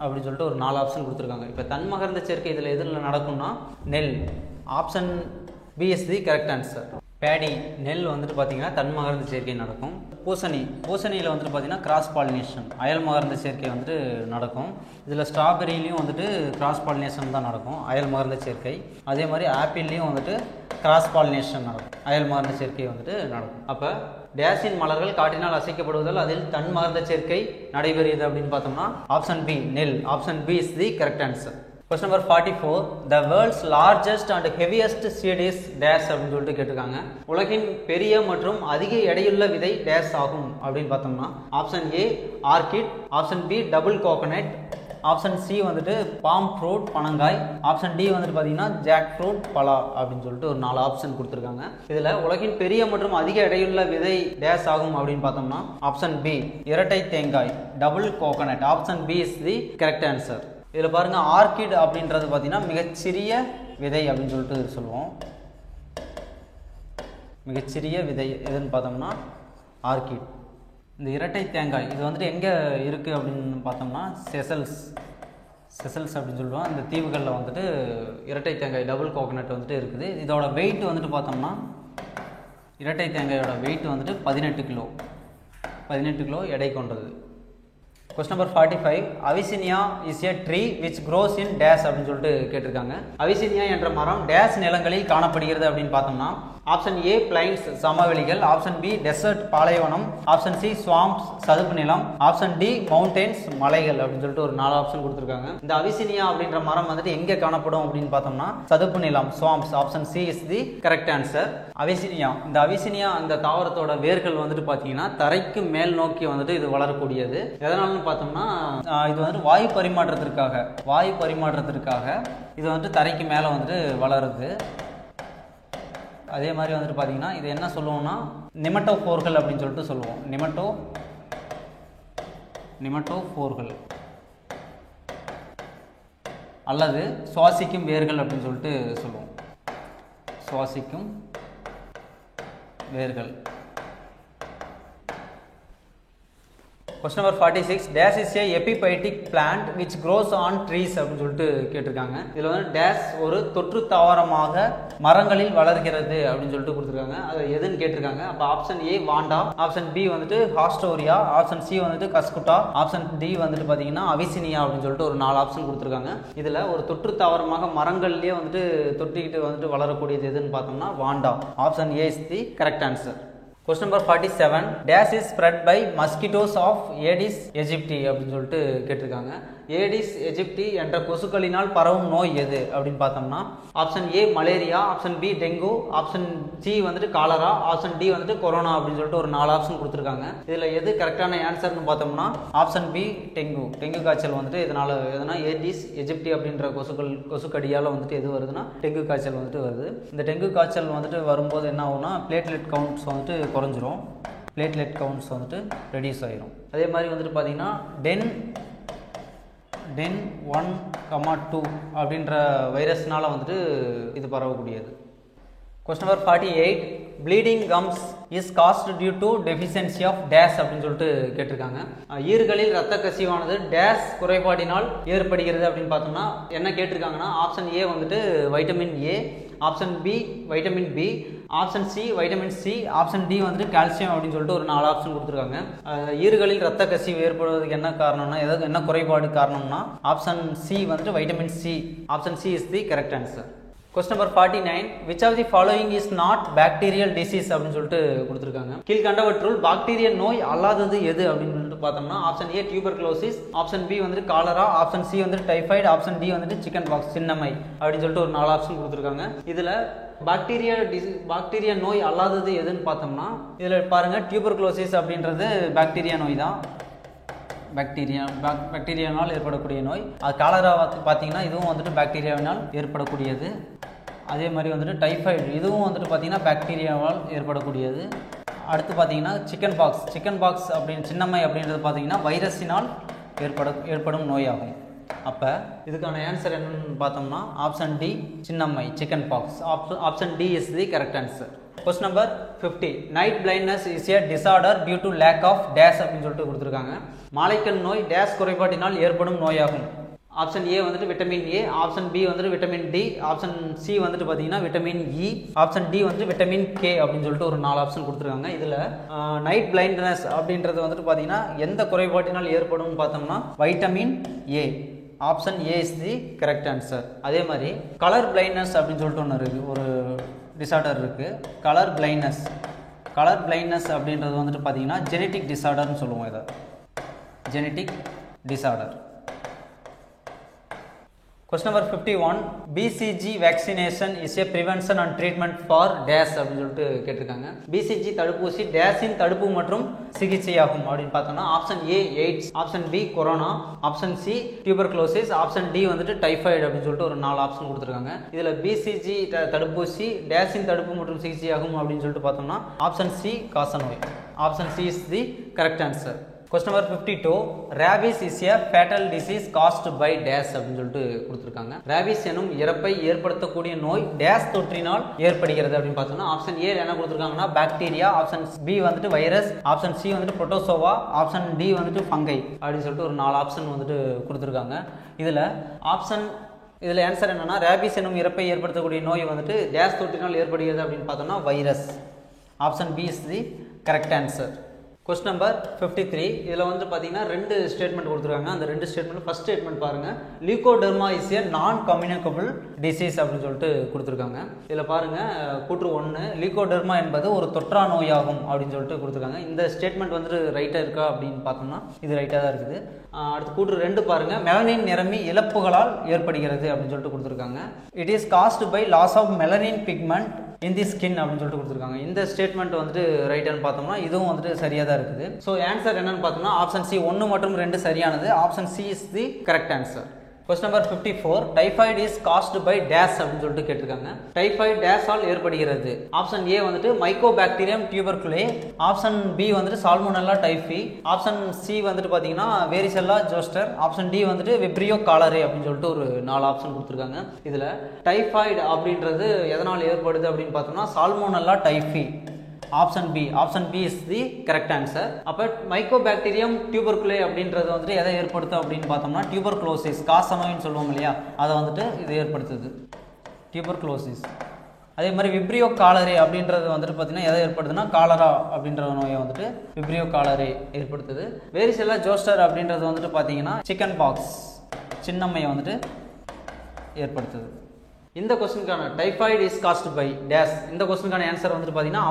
அப்படின்னு சொல்லிட்டு ஒரு 4 ஆப்ஷன் கொடுத்துருக்காங்க. இப்போ தன்மகரந்த சேர்க்கை இதில் எதில் நடக்கும்னா நெல், option B is the correct answer. Paddy நெல் வந்துட்டு பார்த்தீங்கன்னா தன்மகரந்த சேர்க்கை நடக்கும். பூசணியில் வந்துட்டு பார்த்தீங்கன்னா கிராஸ் பாலினேஷன் அயல் மகரந்த சேர்க்கை வந்துட்டு நடக்கும். இதில் ஸ்ட்ராபெரிலையும் வந்துட்டு கிராஸ் பாலினேஷன் தான் நடக்கும், அயல் மகரந்த சேர்க்கை. அதே மாதிரி ஆப்பிள்லையும் வந்துட்டு கிராஸ் பாலினேஷன் நடக்கும், அயல் மகரந்த சேர்க்கை வந்துட்டு நடக்கும். அப்போ டேஸின் மலர்கள் காற்றினால் அசைக்கப்படுவதால் அதில் தன்மகரந்த சேர்க்கை நடைபெறுகிறது அப்படின்னு பார்த்தோம்னா ஆப்ஷன் பி நெல், option B is the correct answer. Question number 44. The world's largest and heaviest seed is dash அப்படின்னு சொல்லிட்டு கேட்டிருக்காங்க. உலகின் பெரிய மற்றும் அதிக எடையுள்ள விதை டேஷ் ஆகும் அப்படின்னு பார்த்தோம்னா option A orchid, option B double coconut, option C வந்துட்டு பாம் ஃப்ரூட் பனங்காய், ஆப்ஷன் டி வந்துட்டு பார்த்தீங்கன்னா ஜாக் ஃப்ரூட் பலா அப்படின்னு சொல்லிட்டு ஒரு 4 ஆப்ஷன் கொடுத்துருக்காங்க. இதில் உலகின் பெரிய மற்றும் அதிக எடையுள்ள விதை டேஷ் ஆகும் அப்படின்னு பார்த்தோம்னா ஆப்ஷன் பி இரட்டை தேங்காய், double coconut, option B is the correct answer. இதில் பாருங்கள், ஆர்கிட் அப்படின்றது பார்த்தீங்கன்னா மிகச்சிறிய விதை அப்படின்னு சொல்லிட்டு சொல்லுவோம். மிகச்சிறிய விதை எதுன்னு பார்த்தோம்னா ஆர்கிட். இந்த இரட்டை தேங்காய் இது வந்துட்டு எங்கே இருக்குது அப்படின்னு பார்த்தோம்னா செசல்ஸ் அப்படின்னு சொல்லுவோம். இந்த தீவுகளில் வந்துட்டு இரட்டை தேங்காய் டபுள் கோகனட் வந்துட்டு இருக்குது. இதோட வெயிட் வந்துட்டு பார்த்தோம்னா இரட்டை தேங்காயோட வெயிட் வந்துட்டு 18 கிலோ எடை கொண்டது. Question number 45. Avicennia is a tree which grows in dash அப்படின்னு சொல்லிட்டு கேட்டிருக்காங்க. அவிசினியா என்ற மரம் டேஷ் நிலங்களில் காணப்படுகிறது அப்படின்னு பார்த்தோம்னா ஆப்ஷன் ஏ பிளைன்ஸ் சமவெளிகள், ஆப்ஷன் பி டெசர்ட் பாலைவனம், ஆப்ஷன் சி ஸ்வாம்ப்ஸ் சதுப்பு நிலம், ஆப்ஷன் டி மவுண்டன்ஸ் மலைகள் அப்படின்னு சொல்லிட்டு ஒரு 4 ஆப்ஷன் கொடுத்துருக்காங்க. இந்த அவிசினியா அப்படின்ற மரம் வந்துட்டு எங்கே காணப்படும் அப்படின்னு பார்த்தோம்னா சதுப்பு நிலம் swamps, option C is the correct answer. இந்த அவிசினியா அந்த தாவரத்தோட வேர்கள் வந்துட்டு பார்த்தீங்கன்னா தரைக்கு மேல் நோக்கி வந்துட்டு இது வளரக்கூடியது. எதனாலன்னு பார்த்தோம்னா இது வந்துட்டு வாயு பரிமாற்றத்திற்காக இது வந்துட்டு தரைக்கு மேலே வந்துட்டு வளருது. அதே மாதிரி வந்துட்டு பார்த்தீங்கன்னா இது என்ன சொல்லுவோம்னா நிமட்டோஃபோர்கள் அப்படின்னு சொல்லிட்டு சொல்லுவோம். நிமட்டோஃபோர்கள் அல்லது சுவாசிக்கும் வேர்கள் அப்படின்னு சொல்லிட்டு சொல்லுவோம். சுவாசிக்கும் வேர்கள். Question number 46. Dash is a epiphytic plant which grows on trees அப்படின்னு சொல்லிட்டு கேட்டிருக்காங்க. இதில் வந்து டேஷ் ஒரு தொற்று தாவரமாக மரங்களில் வளர்கிறது அப்படின்னு சொல்லிட்டு கொடுத்துருக்காங்க. அது எதுன்னு கேட்டிருக்காங்க. அப்போ option A Vanda, option B வந்துட்டு ஹாஸ்டோரியா, ஆப்ஷன் சி வந்துட்டு கஸ்குட்டா, ஆப்ஷன் டி வந்துட்டு பார்த்தீங்கன்னா அவிசினியா அப்படின்னு சொல்லிட்டு ஒரு 4 ஆப்ஷன் கொடுத்துருக்காங்க. இதில் ஒரு தொற்று தாவரமாக மரங்கள்லேயே வந்துட்டு தொட்டிக்கிட்டு வந்துட்டு வளரக்கூடியது எதுன்னு பார்த்தோம்னா வாண்டா. Option A is the correct answer. Question number 47. Dash is spread by mosquitoes of Aedes aegypti அப்படின்னு சொல்லிட்டு கேட்டிருக்காங்க. ஏடிஸ் எஜிப்டி என்ற கொசுக்களினால் பரவும் நோய் எது அப்படின்னு பார்த்தோம்னா option A malaria, option B dengue, option C வந்துட்டு காலரா, ஆப்ஷன் டி வந்துட்டு கொரோனா அப்படின்னு சொல்லிட்டு ஒரு 4 ஆப்ஷன் கொடுத்துருக்காங்க. இதில் எது கரெக்டான ஆன்சர்னு பார்த்தோம்னா ஆப்ஷன் பி டெங்கு காய்ச்சல் வந்துட்டு எதனா ஏடிஸ் எஜிப்டி அப்படின்ற கொசுக்கடியால் வந்துட்டு எது வருதுன்னா டெங்கு காய்ச்சல் வந்துட்டு வருது. இந்த டெங்கு காய்ச்சல் வந்துட்டு வரும்போது என்ன ஆகும்னா பிளேட்லெட் கவுண்ட்ஸ் வந்துட்டு குறைஞ்சிரும், பிளேட்லெட் கவுண்ட்ஸ் வந்துட்டு ரெடியூஸ் ஆகிரும். அதே மாதிரி வந்துட்டு பார்த்தீங்கன்னா டென் 1,2 அப்படின்ற வைரஸ்னால வந்துட்டு இது பரவக்கூடியது. Question number 48. Bleeding gums is caused due to deficiency of dash அப்படின்னு சொல்லிட்டு கேட்டிருக்காங்க. ஈறுகளில் இரத்த கசிவானது டேஷ் குறைபாடினால் ஏற்படுகிறது அப்படின்னு பார்த்தோம்னா என்ன கேட்டிருக்காங்கன்னா ஆப்ஷன் ஏ வந்துட்டு vitamin A, option B vitamin B, option C vitamin C, option D வந்துட்டு கால்சியம் அப்படின்னு சொல்லிட்டு ஒரு 4 ஆப்ஷன் கொடுத்துருக்காங்க. ஈறுகளில் இரத்த கசிவு ஏற்படுவதற்கு என்ன காரணம்னா என்ன குறைபாடு காரணம்னா ஆப்ஷன் சி வந்துட்டு vitamin C, option C is the correct answer. Question number 49. Which of the following is not bacterial disease அப்படின்னு சொல்லிட்டு கொடுத்துருக்காங்க. கீழ்கண்டவற்றுள் பாக்டீரிய நோய் அல்லாதது எது அப்படின்னு சொல்லிட்டு பார்த்தோம்னா option A tuberculosis, option B வந்துட்டு காலரா, ஆப்ஷன் சி வந்துட்டு டைஃபாய்டு, ஆப்ஷன் டி வந்துட்டு சிக்கன் பாக்ஸ் சின்னம்மை அப்படின்னு சொல்லிட்டு ஒரு 4 ஆப்ஷன் கொடுத்துருக்காங்க. இதில் பாக்டீரியா நோய் அல்லாதது எதுன்னு பார்த்தோம்னா இதில் பாருங்கள் டியூபர்குலோசிஸ் அப்படின்றது பாக்டீரியா நோய் தான். பாக்டீரியானால் ஏற்படக்கூடிய நோய். அது காலரா பார்த்தீங்கன்னா இதுவும் வந்துட்டு பாக்டீரியாவினால் ஏற்படக்கூடியது. அதே மாதிரி வந்துட்டு டைஃபாய்டு இதுவும் வந்துட்டு பார்த்தீங்கன்னா பாக்டீரியாவால் ஏற்படக்கூடியது. அடுத்து பார்த்தீங்கன்னா சிக்கன் பாக்ஸ் அப்படின்னு சின்னம்மை அப்படின்றது பார்த்தீங்கன்னா வைரஸினால் ஏற்படும் நோயாகும். அப்போ இதுக்கான ஆன்சர் என்னன்னு பார்த்தோம்னா ஆப்ஷன் டி சின்னம்மை chicken pox. Option D is the correct answer. Question number 50. Night blindness is a disorder due to lack of dash அப்படின்னு சொல்லிட்டு கொடுத்துருக்காங்க. மாலைக்கண் நோய் டேஷ் குறைபாட்டினால் ஏற்படும் நோயாகும். ஆப்ஷன் ஏ வந்துட்டு விட்டமின் ஏ, ஆப்ஷன் பி வந்துட்டு விட்டமின் டி, ஆப்ஷன் சி வந்துட்டு பார்த்தீங்கன்னா விட்டமின் இ, ஆப்ஷன் டி வந்துட்டு விட்டமின் கே அப்படின்னு சொல்லிட்டு ஒரு 4 ஆப்ஷன் கொடுத்துருக்காங்க. இதில் நைட் பிளைண்ட்னஸ் அப்படின்றது வந்துட்டு பார்த்தீங்கன்னா எந்த குறைபாட்டினால் ஏற்படும் பார்த்தோம்னா vitamin A. Option A is the correct answer. அதே மாதிரி கலர் பிளைண்ட்னஸ் அப்படின்னு சொல்லிட்டு ஒன்று இருக்குது, ஒரு டிசார்டர் இருக்குது கலர் பிளைண்ட்னஸ். கலர் பிளைண்ட்னஸ் அப்படின்றது வந்துட்டு பார்த்தீங்கன்னா ஜெனட்டிக் டிசார்டர்னு சொல்லுவோம். இதை genetic disorder. Question number 51. BCG vaccination is a prevention and treatment for dash அப்படின்னு சொல்லிட்டு கேட்டிருக்காங்க. BCG தடுப்பூசி டேஷின் தடுப்பு மற்றும் சிகிச்சையாகும் அப்படின்னு பார்த்தோம்னா option A AIDS, option B corona, option C tuberculosis, option D வந்துட்டு டைஃபாய்டு அப்படின்னு சொல்லிட்டு ஒரு 4 ஆப்ஷன் கொடுத்துருக்காங்க. இதில் BCG தடுப்பூசி டேஷின் தடுப்பு மற்றும் சிகிச்சையாகும் அப்படின்னு சொல்லிட்டு பார்த்தோம்னா ஆப்ஷன் சி காசநோய். Option C is the correct answer. Question number 52. Rabies is a fatal disease caused by dash அப்படின்னு சொல்லிட்டு கொடுத்துருக்காங்க. ரேபிஸ் எனும் இறப்பை ஏற்படுத்தக்கூடிய நோய் டேஷ் தொற்றினால் ஏற்படுகிறது அப்படின்னு பார்த்தோம்னா ஆப்ஷன் ஏ என்ன கொடுத்துருக்காங்கன்னா பாக்டீரியா, ஆப்ஷன் பி வந்துட்டு வைரஸ், ஆப்ஷன் சி வந்துட்டு புரோட்டோசோவா, ஆப்ஷன் டி வந்துட்டு ஃபங்கை அப்படின்னு சொல்லிட்டு ஒரு 4 ஆப்ஷன் வந்துட்டு கொடுத்துருக்காங்க. இதில் ஆன்சர் என்னன்னா ரேபிஸ் எனும் இறப்பை ஏற்படுத்தக்கூடிய நோய் வந்துட்டு டேஷ் தொற்றினால் ஏற்படுகிறது அப்படின்னு பார்த்தோம்னா virus. Option B is the correct answer. Question number 53. இதில் வந்து பார்த்தீங்கன்னா 2 ஸ்டேட்மெண்ட் கொடுத்துருக்காங்க. அந்த 2 ஸ்டேட்மெண்ட் ஃபர்ஸ்ட் ஸ்டேட்மெண்ட் பாருங்கள், leucoderma is a non communicable disease அப்படின்னு சொல்லிட்டு கொடுத்துருக்காங்க. இதில் பாருங்கள் கூற்று 1 லியூகோடெர்மா என்பது ஒரு தொற்றா நோயாகும் அப்படின்னு சொல்லிட்டு கொடுத்துருக்காங்க. இந்த ஸ்டேட்மெண்ட் வந்துட்டு ரைட்டாக இருக்கா அப்படின்னு பார்த்தோம்னா இது ரைட்டாக தான் இருக்குது. அடுத்து கூற்று 2 பாருங்கள், மெலனின் நிறமி இழப்புகளால் ஏற்படுகிறது அப்படின்னு சொல்லிட்டு கொடுத்துருக்காங்க. It is caused by loss of melanin pigment in the skin அப்படின்னு சொல்லிட்டு கொடுத்துருக்காங்க. இந்த ஸ்டேட்மெண்ட் வந்துட்டு ரைட்டானு பார்த்தோம்னா இதுவும் வந்துட்டு சரியாக தான் இருக்குது. ஸோ ஆன்சர் என்னன்னு பார்த்தோம்னா ஆப்ஷன் சி 1 மற்றும் 2 சரியானது. Option C is the correct answer. Question number 54. Typhoid is caused by dash அப்படின்னு சொல்லிட்டு கேட்டிருக்காங்க. டைஃபாய்டு டேஷ் ஆல் ஏற்படுகிறது. ஆப்ஷன் ஏ வந்துட்டு மைக்கோபாக்டீரியம் டியூபர்குலே, ஆப்ஷன் பி வந்துட்டு சால்மோனெல்லா டைஃபி, ஆப்ஷன் சி வந்துட்டு பார்த்தீங்கன்னா வேரிசெல்லா ஜோஸ்டர், ஆப்ஷன் டி வந்துட்டு விப்ரியோ காலரே அப்படின்னு சொல்லிட்டு ஒரு 4 ஆப்ஷன் கொடுத்துருக்காங்க. இதில் டைஃபாய்டு அப்படின்றது எதனால் ஏற்படுது அப்படின்னு பார்த்தோம்னா salmonella typhi. Option B is the correct answer. அப்போ மைக்கோபாக்டீரியம் டியூபர்குலே அப்படின்றது வந்துட்டு எதை ஏற்படுத்தும் அப்படின்னு பார்த்தோம்னா டியூபர்குலோசிஸ் காசநோயின்னு சொல்லுவோம் இல்லையா, அதை வந்துட்டு இது ஏற்படுத்துது டியூபர்குலோசிஸ். அதே மாதிரி விப்ரியோ காலரே அப்படின்றது வந்துட்டு பார்த்தீங்கன்னா எதை ஏற்படுத்துன்னா காலரா அப்படின்ற நோயை வந்துட்டு விப்ரியோ காலரே ஏற்படுத்துது. வேரிசெல்லா ஜோஸ்டர் அப்படின்றது வந்துட்டு பார்த்தீங்கன்னா சிக்கன் பாக்ஸ் சின்னம்மையை வந்துட்டு ஏற்படுத்துது. இந்த கொஸ்டினுக்கான typhoid is caused by dash இந்த கொஸ்டினுக்கான ஆன்சர் வந்துட்டு பார்த்தீங்கன்னா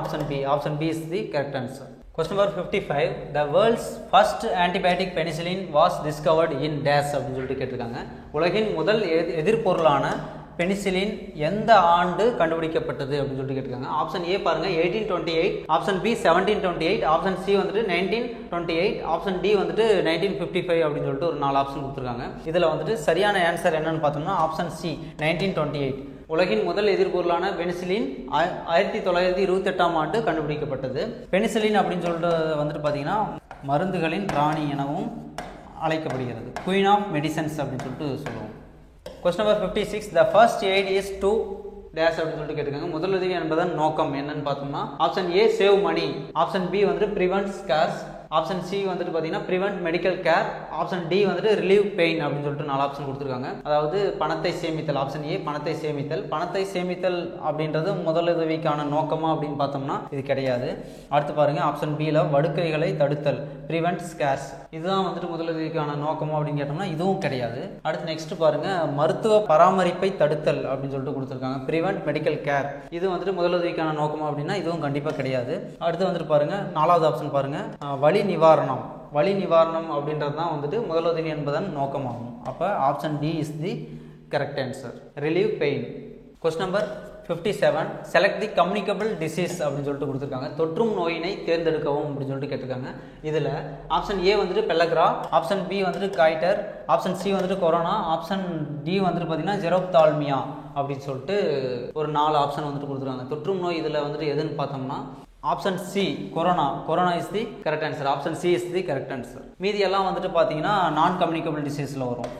option B is the correct answer. Question number 55. The world's first antibiotic penicillin was discovered in dash அப்படின்னு சொல்லிட்டு கேட்டிருக்காங்க. உலகின் முதல் எதிர்பொருளான பெனிசிலின் எந்த ஆண்டு கண்டுபிடிக்கப்பட்டது அப்படின்னு சொல்லிட்டு கேட்டிருக்காங்க. ஆப்ஷன் ஏ பாருங்க 1828, ஆப்ஷன் பி 1728, ஆப்ஷன் சி வந்துட்டு 1928, ஆப்ஷன் டி வந்துட்டு 1955 அப்படின்னு சொல்லிட்டு ஒரு 4 ஆப்ஷன் கொடுத்துருக்காங்க. இதில் வந்துட்டு சரியான ஆன்சர் என்னன்னு பார்த்தோம்னா ஆப்ஷன் சி 1928. உலகின் முதல் எதிர்பொருளான பெனிசிலின் 1928ஆம் ஆண்டு கண்டுபிடிக்கப்பட்டது. பெனிசிலின் அப்படின்னு சொல்லிட்டு வந்துட்டு பார்த்தீங்கன்னா மருந்துகளின் ராணி எனவும் அழைக்கப்படுகிறது. குயின் ஆஃப் மெடிசன்ஸ் அப்படின்னு சொல்லிட்டு சொல்லுவோம். Question number 56. The first aid is to dash அப்படின்னு சொல்லிட்டு கேட்டிருக்காங்க. முதலுதவி என்பதன் நோக்கம் என்னன்னு பார்த்தோம்னா option A save money, option B வந்துட்டு ப்ரிவென்ட் ஸ்கேர்ஸ், ஆப்ஷன் சி வந்துட்டு பார்த்தீங்கன்னா prevent medical care, option D வந்துட்டு ரிலீவ் பெயின் அப்படின்னு சொல்லிட்டு 4 ஆப்ஷன் கொடுத்துருக்காங்க. அதாவது பணத்தை சேமித்தல். ஆப்ஷன் ஏ பணத்தை சேமித்தல் அப்படின்றது முதலுதவிக்கான நோக்கமா அப்படின்னு பார்த்தோம்னா இது கிடையாது. அடுத்து பாருங்க ஆப்ஷன் பியில் வடுக்கைகளை தடுத்தல் ப்ரிவென்ட் ஸ்கேர்ஸ், இதுதான் வந்துட்டு முதலுதவிக்கான நோக்கமா அப்படின்னு கேட்டோம்னா இதுவும் கிடையாது. அடுத்து நெக்ஸ்ட் பாருங்க மருத்துவ பராமரிப்பை தடுத்தல் அப்படின்னு சொல்லிட்டு கொடுத்துருக்காங்க ப்ரிவென்ட் மெடிக்கல் கேர், இது வந்துட்டு முதலுதவிக்கான நோக்கமா அப்படின்னா இதுவும் கண்டிப்பாக கிடையாது. அடுத்து வந்துட்டு பாருங்க 4வது ஆப்ஷன் பாருங்க வலி நிவாரணம் அப்படின்றது தான் வந்துட்டு முதலுதவி என்பதன் நோக்கமாகும். அப்போ option D is the correct answer. Relieve pain. Question number 57. Select the communicable disease அப்படின்னு சொல்லிட்டு கொடுத்துருக்காங்க. தொற்றும் நோயினை தேர்ந்தெடுக்கவும் அப்படின்னு சொல்லிட்டு கேட்டிருக்காங்க. இதில் ஆப்ஷன் ஏ வந்துட்டு பெல்லக்ரா, ஆப்ஷன் பி வந்துட்டு காய்டர், ஆப்ஷன் சி வந்துட்டு கொரோனா, ஆப்ஷன் டி வந்துட்டு பார்த்தீங்கன்னா ஜெரோப்தால்மியா அப்படின்னு சொல்லிட்டு ஒரு 4 ஆப்ஷன் வந்துட்டு கொடுத்துருக்காங்க. தொற்றும் நோய் இதில் வந்துட்டு எதுன்னு பார்த்தோம்னா option C corona is the correct answer. Option C is the correct answer. மீதி எல்லாம் வந்துட்டு பார்த்தீங்கன்னா நான் கம்யூனிகபிள் டிசீஸில் வரும்.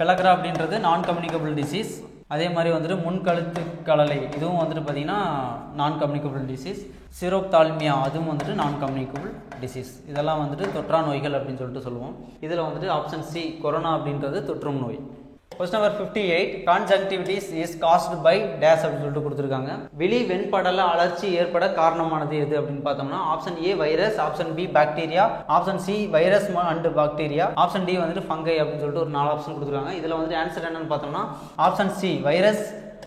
பெலக்ரா அப்படின்றது நான் கம்யூனிகபிள் டிசீஸ். அதே மாதிரி வந்துட்டு முன்கழுத்து கலலை இதுவும் வந்துட்டு பார்த்தீங்கன்னா நான் கம்யூனிகபிள் டிசீஸ். சிரோப்தால்மியா அதுவும் வந்துட்டு நான் கம்யூனிகபிள் டிசீஸ். இதெல்லாம் வந்துட்டு தொற்றா நோய்கள் அப்படின்னு சொல்லிட்டு சொல்லுவோம். இதில் வந்துட்டு ஆப்ஷன் சி கொரோனா அப்படின்றது தொற்றும் நோய். Question number 58 conjunctivitis is caused by dash அப்படின்னு சொல்லிட்டு கொடுத்துருக்காங்க. விழி வெண்படல அலர்ச்சி ஏற்பட காரணமானது எது அப்படின்னு பார்த்தோம்னா option A virus, option B bacteria, option C virus and bacteria, option D வந்துட்டு ஃபங்கை அப்படின்னு சொல்லிட்டு ஒரு 4 ஆப்ஷன் கொடுத்துருக்காங்க. இதில் வந்துட்டு ஆன்சர் என்னன்னு பார்த்தோம்னா ஆப்ஷன் சி வைரஸ்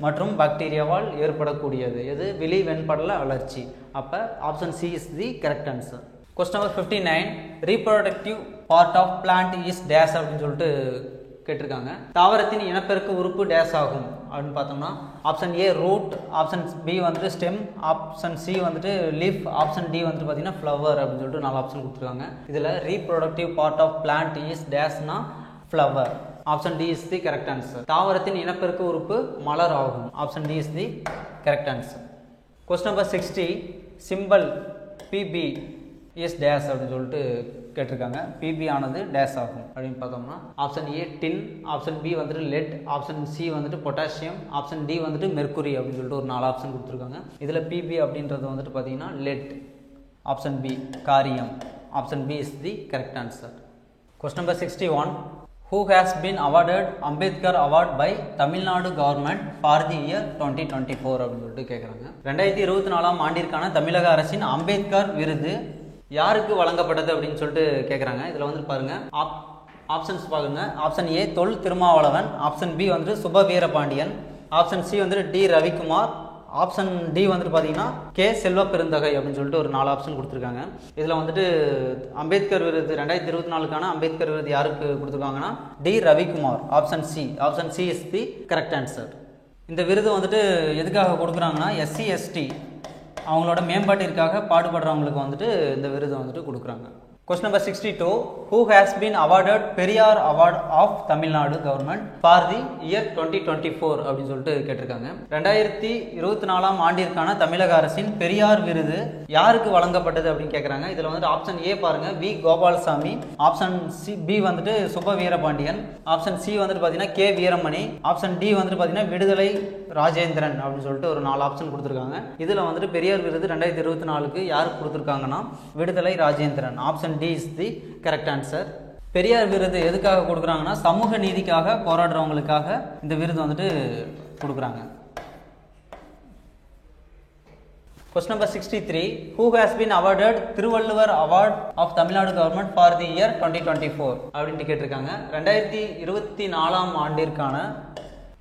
மற்றும் பாக்டீரியாவால் ஏற்படக்கூடியது எது விழி வெண்படல அலர்ச்சி. அப்போ option C is the correct answer. Question number 59 reproductive part of plant is dash அப்படின்னு சொல்லிட்டு கேட்டிருக்காங்க. தாவரத்தின் இனப்பெருக்க உறுப்பு டேஸ் ஆகும் அப்படின்னு பார்த்தோம்னா option A root, option B வந்துட்டு ஸ்டெம், ஆப்ஷன் சி வந்துட்டு லீஃப், ஆப்ஷன் டி வந்துட்டு பார்த்தீங்கன்னா ஃப்ளவர் அப்படின்னு சொல்லிட்டு 4 ஆப்ஷன் கொடுத்துருக்காங்க. இதில் reproductive part of plant is டேஸ்னா flower. Option D is the correct answer. தாவரத்தின் இனப்பெருக்க உறுப்பு மலர் ஆகும். Option D is the correct answer. Question number 60 symbol PB is dash அப்படின்னு சொல்லிட்டு கேட்டிருக்காங்க. பிபி ஆனது டேஸ் ஆகும் அப்படின்னு பார்த்தோம்னா option A tin, option B வந்துட்டு லெட், ஆப்ஷன் சி வந்துட்டு பொட்டாசியம், ஆப்ஷன் டி வந்துட்டு மெர்க்குரி அப்படின்னு சொல்லிட்டு ஒரு 4 ஆப்ஷன் கொடுத்துருக்காங்க. இதில் பிபி அப்படின்றது வந்துட்டு பார்த்தீங்கன்னா லெட், ஆப்ஷன் பி காரியம். Option B is the correct answer. Question number 61 who has been awarded Ambedkar award by Tamil Nadu government for the year 2024 அப்படின்னு சொல்லிட்டு கேட்குறாங்க. 2024 ஆண்டிற்கான தமிழக அரசின் அம்பேத்கர் விருது யாருக்கு வழங்கப்பட்டது அப்படின்னு சொல்லிட்டு கேட்குறாங்க. இதில் வந்து பாருங்க ஆப்ஷன்ஸ் பாருங்க. Option A Thol Thirumavalavan, option B வந்துட்டு சுப வீரபாண்டியன், ஆப்ஷன் சி வந்துட்டு டி ரவிக்குமார், ஆப்ஷன் டி வந்துட்டு பார்த்தீங்கன்னா கே செல்வ பெருந்தகை அப்படின்னு சொல்லிட்டு ஒரு 4 ஆப்ஷன் கொடுத்துருக்காங்க. இதில் வந்துட்டு அம்பேத்கர் விருது 2024க்கான அம்பேத்கர் விருது யாருக்கு கொடுத்துருக்காங்கன்னா D Ravikumar. Option C is the correct answer. இந்த விருது வந்துட்டு எதுக்காக கொடுக்குறாங்கன்னா எஸ்சி எஸ்டி அவங்களோட மேம்பாட்டிற்காக பாடுபடுறவங்களுக்கு வந்துட்டு இந்த விருது வந்துட்டு கொடுக்குறாங்க. Question number 62 who has been awarded Periyar award of Tamil Nadu government for the year 2024 அப்படின்னு சொல்லிட்டு கேட்டிருக்காங்க. 2024 ஆண்டிற்கான தமிழக அரசின் பெரியார் விருது யாருக்கு வழங்கப்பட்டது அப்படின்னு கேட்குறாங்க. இதில் வந்துட்டு ஆப்ஷன் ஏ பாருங்க V Gopalsamy, option C B வந்துட்டு சுப வீரபாண்டியன், ஆப்ஷன் சி வந்துட்டு பார்த்தீங்கன்னா கே வீரமணி, ஆப்ஷன் டி வந்துட்டு பார்த்தீங்கன்னா விடுதலை ராஜேந்திரன் அப்படின்னு சொல்லிட்டு ஒரு 4 ஆப்ஷன் கொடுத்துருக்காங்க. இதில் வந்துட்டு பெரியார் விருது 2024க்கு யாருக்கு கொடுத்துருக்காங்கன்னா Viduthalai Rajendran. Option D is the correct answer. Periyar விருது எதுக்காக கொடுக்குறாங்கன்னா சமூக நீதிக்காக போராடுறவங்களுக்காக இந்த விருது வந்துட்டு கொடுக்குறாங்க. Question number 63 who has been awarded Thiruvalluvar award of Tamil Nadu government for the year 2024 அப்படின்ட்டு கேட்டிருக்காங்க. 2024 ஆண்டிற்கான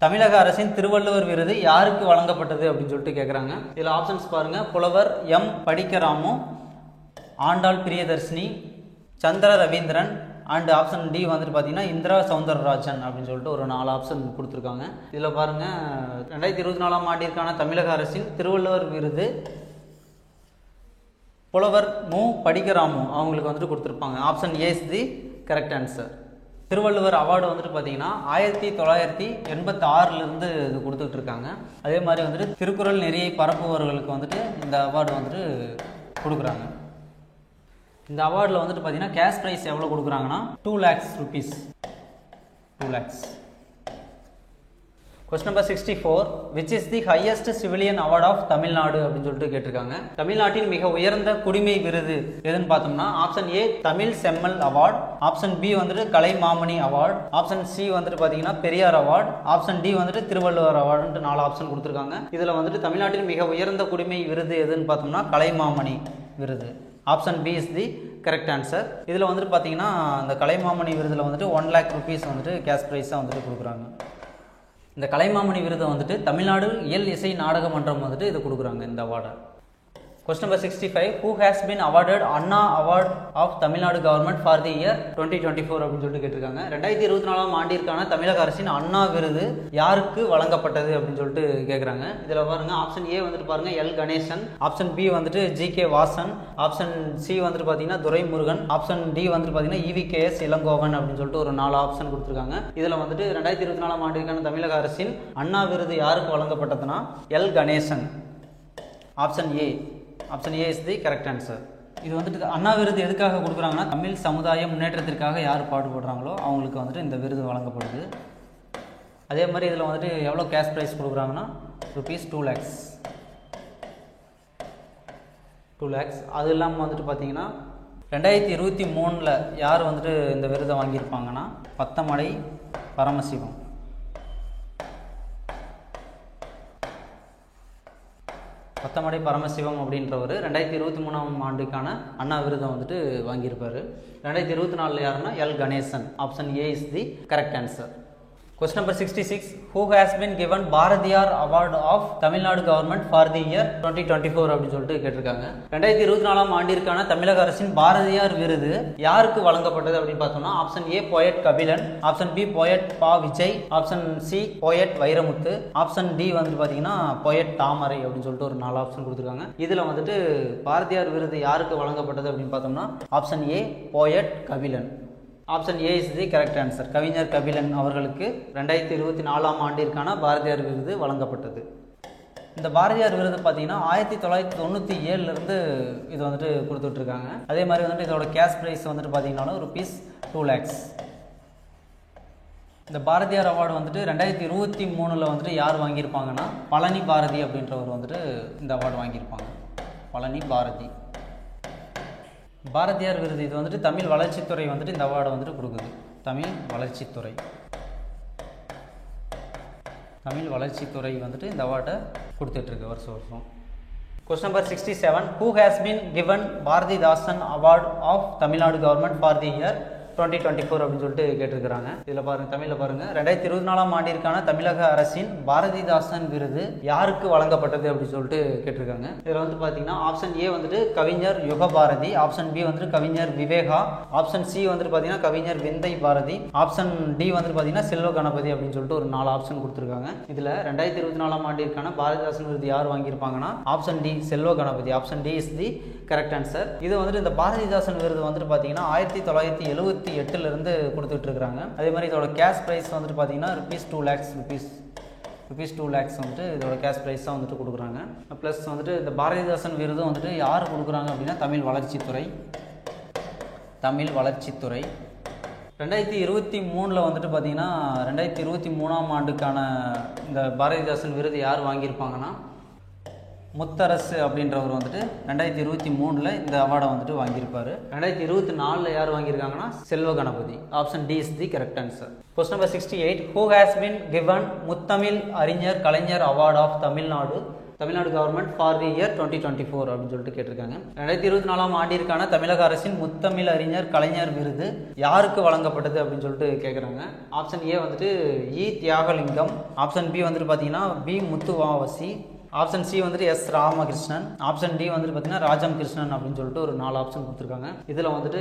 தமிழக அரசின் திருவள்ளுவர் விருது யாருக்கு வழங்கப்பட்டது அப்படின்னு சொல்லிட்டு கேட்குறாங்க. இதில் ஆப்ஷன்ஸ் பாருங்க. புலவர் M Padikkaramu, Andal Priyadarshini, Chandra Ravindran and option D வந்துட்டு பார்த்தீங்கன்னா இந்திரா சௌந்தரராஜன் அப்படின்னு சொல்லிட்டு ஒரு 4 ஆப்ஷன் கொடுத்துருக்காங்க. இதில் பாருங்க 2024 ஆண்டிற்கான தமிழக அரசின் திருவள்ளுவர் விருது புலவர் மு படிக்கராமு அவங்களுக்கு வந்துட்டு கொடுத்துருப்பாங்க. Option A is the correct answer. Thiruvalluvar award வந்துட்டு பார்த்தீங்கன்னா 1986 இது கொடுத்துட்டு இருக்காங்க. அதே மாதிரி வந்துட்டு திருக்குறள் நெறியை பரப்புபவர்களுக்கு வந்துட்டு இந்த அவார்டு வந்துட்டு கொடுக்குறாங்க. இந்த அவார்டில் வந்துட்டு பார்த்தீங்கன்னா கேஷ் ப்ரைஸ் எவ்வளோ கொடுக்குறாங்கன்னா 2 lakhs rupees. 2 lakhs. Question number 64 which is the highest civilian award of Tamil Nadu அப்படின்னு சொல்லிட்டு கேட்டிருக்காங்க. தமிழ்நாட்டின் மிக உயர்ந்த குடிமை விருது எதுன்னு பார்த்தோம்னா ஆப்ஷன் ஏ தமிழ் செம்மல் அவார்டு, ஆப்ஷன் பி வந்துட்டு கலைமாமணி அவார்டு, ஆப்ஷன் சி வந்துட்டு பார்த்தீங்கன்னா பெரியார் அவார்டு, ஆப்ஷன் டி வந்துட்டு திருவள்ளுவர் அவார்டுன்ட்டு 4 ஆப்ஷன் கொடுத்துருக்காங்க. இதில் வந்துட்டு தமிழ்நாட்டின் மிக உயர்ந்த குடிமை விருது எதுன்னு பார்த்தோம்னா கலைமாமணி விருது. Option B is the correct answer. இதில் வந்துட்டு பார்த்தீங்கன்னா இந்த கலைமாமணி விருதில் வந்துட்டு 1 lakh rupees வந்துட்டு கேஷ் ப்ரைஸாக வந்துட்டு கொடுக்குறாங்க. இந்த கலைமாமணி விருதை வந்துட்டு தமிழ்நாடு இயல் இசை நாடக மன்றம் வந்துட்டு இது கொடுக்குறாங்க இந்த அவார்டை. Question number 65 who has been awarded Anna award of Tamil Nadu government for the year 2024 அப்படின்னு சொல்லிட்டு கேட்டிருக்காங்க. 2024 ஆண்டிற்கான தமிழக அரசின் அண்ணா விருது யாருக்கு வழங்கப்பட்டது அப்படின்னு சொல்லிட்டு கேட்குறாங்க. இதில் பாருங்க ஆப்ஷன் ஏ வந்துட்டு பாருங்க எல் கணேசன், ஆப்ஷன் பி வந்துட்டு ஜி.கே. வாசன், ஆப்ஷன் சி வந்துட்டு பார்த்தீங்கன்னா துரைமுருகன், ஆப்ஷன் டி வந்துட்டு பார்த்தீங்கன்னா இ.வி.கே.எஸ். இளங்கோவன் அப்படின்னு சொல்லிட்டு ஒரு 4 ஆப்ஷன் கொடுத்துருக்காங்க. இதில் வந்துட்டு 2024 ஆண்டிற்கான தமிழக அரசின் அண்ணா விருது யாருக்கு வழங்கப்பட்டதுன்னா L Ganesan. Option A option A is the correct answer. இது வந்துட்டு அண்ணா விருது எதுக்காக கொடுக்குறாங்கன்னா தமிழ் சமுதாய முன்னேற்றத்திற்காக யார் பாடுபடுறாங்களோ அவங்களுக்கு வந்துட்டு இந்த விருது வழங்கப்படுது. அதே மாதிரி இதில் வந்துட்டு எவ்வளோ கேஷ் ப்ரைஸ் கொடுக்குறாங்கன்னா ருபீஸ் 2 lakhs. அது இல்லாமல் வந்துட்டு பார்த்தீங்கன்னா 2023 யார் வந்துட்டு இந்த விருதை வாங்கியிருப்பாங்கன்னா பத்தமடை பரமசிவம். பத்தமடை பரமசிவம் அப்படின்றவர் 2023 ஆண்டுக்கான அண்ணா விருதை வந்துட்டு வாங்கியிருப்பார். 2024 யாருன்னா L Ganesan. Option A is the correct answer. Question number 66. Who has been given Bharathiyar Award of Tamil Nadu government for the year 2024 அப்படின்னு சொல்லிட்டு கேட்டிருக்காங்க. 2024 ஆண்டிற்கான தமிழக அரசின் பாரதியார் விருது யாருக்கு வழங்கப்பட்டது அப்படின்னு பார்த்தோம்னா option A poet Kabilan, option B poet Pa Vijay, option C poet Vairamuthu, option D வந்துட்டு பார்த்தீங்கன்னா போயட் தாமரை அப்படின்னு சொல்லிட்டு ஒரு 4 ஆப்ஷன் கொடுத்துருக்காங்க. இதில் வந்துட்டு பாரதியார் விருது யாருக்கு வழங்கப்பட்டது அப்படின்னு பார்த்தோம்னா option A poet Kabilan. Option A is the correct answer. கவிஞர் கபிலன் அவர்களுக்கு 2024 ஆண்டிற்கான பாரதியார் விருது வழங்கப்பட்டது. இந்த பாரதியார் விருது பார்த்தீங்கன்னா 1997 இது வந்துட்டு கொடுத்துட்ருக்காங்க. அதே மாதிரி வந்துட்டு இதோட கேஷ் ப்ரைஸ் வந்துட்டு பார்த்தீங்கன்னா ருபீஸ் 2 lakhs. இந்த பாரதியார் அவார்டு வந்துட்டு 2023 வந்துட்டு யார் வாங்கியிருப்பாங்கன்னா பழனி பாரதி அப்படின்றவர் வந்துட்டு இந்த அவார்டு வாங்கியிருப்பாங்க. பழனி பாரதி. பாரதியார் விருது இது வந்துட்டு தமிழ் வளர்ச்சித்துறை வந்துட்டு இந்த அவார்டை வந்துட்டு கொடுக்குது. தமிழ் வளர்ச்சித்துறை வந்துட்டு இந்த அவார்டை கொடுத்துட்ருக்கு வருஷம். Question number 67. Who has been given Bharathidasan award of Tamil Nadu government for the year 2024 அப்படின்னு சொல்லிட்டு கேட்டிருக்கிறாங்க. இதில் பாருங்க, தமிழில் பாருங்க, 2024 ஆண்டிற்கான தமிழக அரசின் பாரதிதாசன் விருது யாருக்கு வழங்கப்பட்டது அப்படின்னு சொல்லிட்டு கேட்டிருக்காங்க. இதில் வந்து பார்த்தீங்கன்னா ஆப்ஷன் ஏ வந்துட்டு கவிஞர் யுகபாரதி, ஆப்ஷன் பி வந்துட்டு கவிஞர் விவேகா, ஆப்ஷன் சி வந்துட்டு பார்த்தீங்கன்னா கவிஞர் விந்தை பாரதி, ஆப்ஷன் டி வந்துட்டு பார்த்தீங்கன்னா செல்வ கணபதி அப்படின்னு சொல்லிட்டு ஒரு 4 ஆப்ஷன் கொடுத்துருக்காங்க. இதில் 2024 ஆண்டிற்கான பாரதிதாசன் விருது யார் வாங்கியிருப்பாங்கன்னா option D Selva Ganapathi. Option D is the correct answer. இது வந்துட்டு இந்த பாரதிதாசன் விருது வந்துட்டு பார்த்தீங்கன்னா 1978 கொடுத்துட்டு இருக்காங்க. அதே மாதிரி இதோட கேஷ் ப்ரைஸ் வந்துட்டு பார்த்தீங்கன்னா ருபீஸ் 2 lakhs வந்துட்டு இதோட கேஷ் ப்ரைஸ் தான் வந்துட்டு கொடுக்குறாங்க. ப்ளஸ் வந்துட்டு இந்த பாரதிதாசன் விருது வந்துட்டு யார் கொடுக்குறாங்க அப்படின்னா தமிழ் வளர்ச்சித்துறை. 2023 வந்துட்டு பார்த்தீங்கன்னா 2023 ஆண்டுக்கான இந்த பாரதிதாசன் விருது யார் வாங்கியிருப்பாங்கன்னா முத்தரசு அப்படின்றவர் வந்துட்டு 2023 இந்த அவார்டை வந்துட்டு வாங்கியிருப்பாரு. 2024 யார் வாங்கியிருக்காங்கன்னா Selva Ganapathi. Option D is the correct answer. Question number 68. Who has been given Muthamizh Arignar Kalaignar award of Tamil Nadu government for the year 2024 அப்படின்னு சொல்லிட்டு கேட்டிருக்காங்க. 2024 ஆண்டிற்கான தமிழக அரசின் முத்தமிழ் அறிஞர் கலைஞர் விருது யாருக்கு வழங்கப்பட்டது அப்படின்னு சொல்லிட்டு கேட்குறாங்க. ஆப்ஷன் ஏ வந்துட்டு இ தியாகலிங்கம், ஆப்ஷன் பி வந்துட்டு பார்த்தீங்கன்னா பி முத்துவாவசி, ஆப்ஷன் சி வந்துட்டு எஸ் ராமகிருஷ்ணன், ஆப்ஷன் டி வந்துட்டு பார்த்தீங்கன்னா ராஜம் கிருஷ்ணன் அப்படின்னு சொல்லிட்டு ஒரு 4 ஆப்ஷன் கொடுத்துருக்காங்க. இதில் வந்துட்டு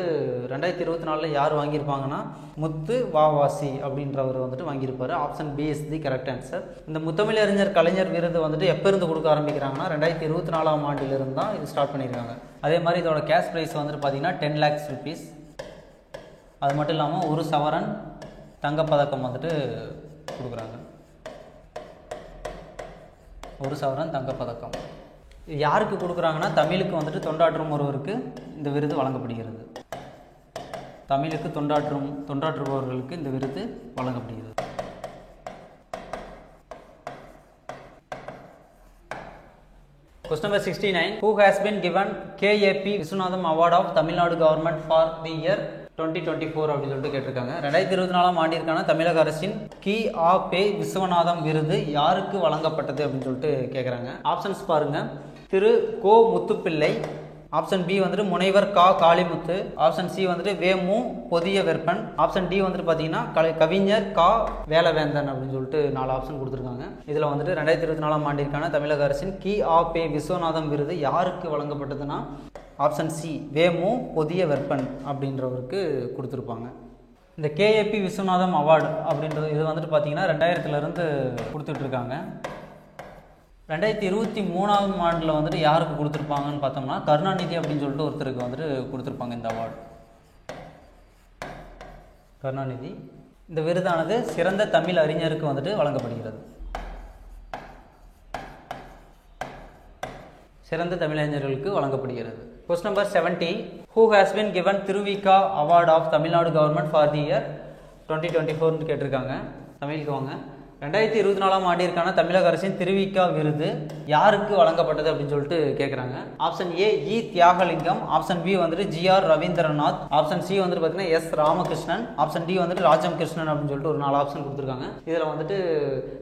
2024 யார் வாங்கியிருப்பாங்கன்னா முத்து வாவாசி அப்படின்றவர் வந்துட்டு வாங்கியிருப்பாரு. Option B is the correct answer. இந்த முத்தமிழறிஞர் கலைஞர் விருது வந்துட்டு எப்போ இருந்து கொடுக்க ஆரம்பிக்கிறாங்கன்னா 2024 ஆண்டிலிருந்து தான் இது ஸ்டார்ட் பண்ணியிருக்காங்க. அதே மாதிரி இதோட கேஷ் ப்ரைஸ் வந்துட்டு பார்த்தீங்கன்னா 10 lakhs rupees. அது மட்டும் இல்லாமல் 1 சவரன் தங்கப்பதக்கம் வந்துட்டு கொடுக்குறாங்க. 1 சவரன் தங்கப்பதக்கம். யாருக்கு கொடுக்குறாங்கன்னா தமிழுக்கு வந்துட்டு தொண்டாற்றும் ஒருவருக்கு இந்த விருது வழங்கப்படுகிறது. தமிழுக்கு தொண்டாற்றுபவர்களுக்கு இந்த விருது வழங்கப்படுகிறது. Question number 69. Who has been given KAP Viswanatham award of Tamil Nadu government for the year 2024 அப்படின்னு சொல்லிட்டு கேட்டிருக்காங்க. 2024 ஆண்டிற்கான தமிழக அரசின் KAP விஸ்வநாதம் விருது யாருக்கு வழங்கப்பட்டது அப்படின்னு சொல்லிட்டு கேட்குறாங்க. ஆப்ஷன்ஸ் பாருங்க. திரு கோ முத்துப்பிள்ளை, ஆப்ஷன் பி வந்துட்டு முனைவர் கா காளிமுத்து, ஆப்ஷன் சி வந்துட்டு வேமு பொதிய வெப்பன், ஆப்ஷன் டி வந்துட்டு பார்த்தீங்கன்னா கவிஞர் கா வேலவேந்தன் அப்படின்னு சொல்லிட்டு 4 ஆப்ஷன் கொடுத்துருக்காங்க. இதில் வந்துட்டு 2024 ஆண்டிற்கான தமிழக அரசின் KAP விஸ்வநாதம் விருது யாருக்கு வழங்கப்பட்டதுன்னா ஆப்ஷன் சி வேமு பொதிய வெப்பன் அப்படின்றவருக்கு கொடுத்துருப்பாங்க. இந்த KAP விஸ்வநாதம் அவார்டு அப்படின்றது இது வந்துட்டு பார்த்தீங்கன்னா 2000 கொடுத்துட்ருக்காங்க. 2023 ஆண்டில் வந்துட்டு யாருக்கு கொடுத்துருப்பாங்கன்னு பார்த்தோம்னா கருணாநிதி அப்படின்னு சொல்லிட்டு ஒருத்தருக்கு வந்துட்டு கொடுத்துருப்பாங்க இந்த அவார்டு. கருணாநிதி. இந்த விருதானது சிறந்த தமிழ் அறிஞருக்கு வந்துட்டு வழங்கப்படுகிறது. சிறந்த தமிழறிஞர்களுக்கு வழங்கப்படுகிறது. Question number 70. Who has been given Thiruvika award of Tamil Nadu government for the year 2024 கேட்டிருக்காங்க. தமிழுக்கு வாங்க. 2024ஆம் ஆண்டிற்கான தமிழக அரசின் திருவிக்கா விருது யாருக்கு வழங்கப்பட்டது அப்படின்னு சொல்லிட்டு கேட்குறாங்க. Option A E Thiyagalingam, option B வந்துட்டு ஜிஆர் ரவீந்திரநாத், ஆப்ஷன் சி வந்துட்டு பார்த்தீங்கன்னா எஸ் ராமகிருஷ்ணன், ஆப்ஷன் டி வந்துட்டு ராஜம் கிருஷ்ணன் அப்படின்னு சொல்லிட்டு ஒரு 4 ஆப்ஷன் கொடுத்துருக்காங்க. இதில் வந்துட்டு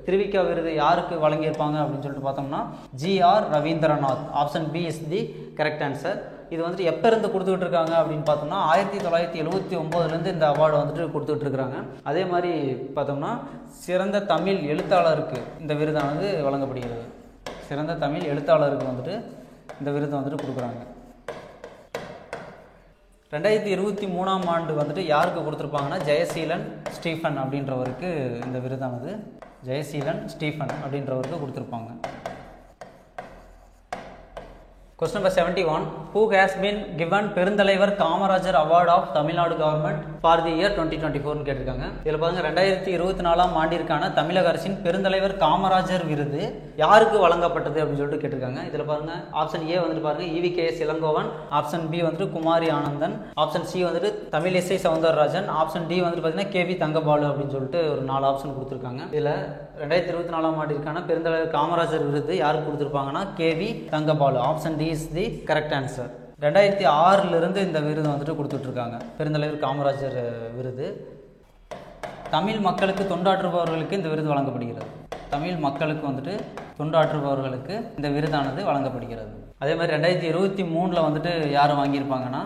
திருவிக்கா விருது யாருக்கு வழங்கியிருப்பாங்க அப்படின்னு சொல்லிட்டு பார்த்தோம்னா G R Ravindranath. Option B is the correct answer. இது வந்துட்டு எப்போ இருந்து கொடுத்துக்கிட்டு இருக்காங்க அப்படின்னு பார்த்தோம்னா 1979 இந்த அவார்டு வந்துட்டு கொடுத்துட்டு இருக்கிறாங்க. அதே மாதிரி பார்த்தோம்னா சிறந்த தமிழ் எழுத்தாளருக்கு இந்த விருதானது வழங்கப்படுகிறது. சிறந்த தமிழ் எழுத்தாளருக்கு வந்துட்டு இந்த விருதை வந்துட்டு கொடுக்குறாங்க. 2023ஆம் ஆண்டு வந்துட்டு யாருக்கு கொடுத்துருப்பாங்கன்னா ஜெயசீலன் ஸ்டீஃபன் அப்படின்றவருக்கு இந்த விருதானது ஜெயசீலன் ஸ்டீஃபன் அப்படின்றவருக்கு கொடுத்துருப்பாங்க. Question number 71. Who has been given Perunthalaivar Kamarajar award of Tamil Nadu government for the year 2024 கேட்டிருக்காங்க. இதில் பாருங்க 2024ஆம் ஆண்டிற்கான தமிழக அரசின் பெருந்தலைவர் காமராஜர் விருது யாருக்கு வழங்கப்பட்டது அப்படின்னு சொல்லிட்டு கேட்டிருக்காங்க. இதில் பாருங்க ஆப்ஷன் ஏ வந்துட்டு பாருங்க EVKS இளங்கோவன், ஆப்ஷன் பி வந்துட்டு குமாரி ஆனந்தன், ஆப்ஷன் சி வந்துட்டு தமிழிசை சவுந்தரராஜன், ஆப்ஷன் டி வந்துட்டு பார்த்தீங்கன்னா KV தங்கபாலு அப்படின்னு சொல்லிட்டு ஒரு 4 ஆப்ஷன் கொடுத்துருக்காங்க. இதில் 2024ஆம் ஆண்டிற்கான பெருந்தலைவர் காமராஜர் விருது யாருக்கு கொடுத்துருப்பாங்கன்னா KV Thangabalu. Option D is the correct answer. 2006 இந்த விருது வந்துட்டு கொடுத்துட்டு இருக்காங்க. பெருந்தலைவர் காமராஜர் விருது தமிழ் மக்களுக்கு தொண்டாற்றுபவர்களுக்கு இந்த விருது வழங்கப்படுகிறது. தமிழ் மக்களுக்கு வந்துட்டு தொண்டாற்றுபவர்களுக்கு இந்த விருதானது வழங்கப்படுகிறது. அதே மாதிரி 2023 வந்துட்டு யார் வாங்கியிருப்பாங்கன்னா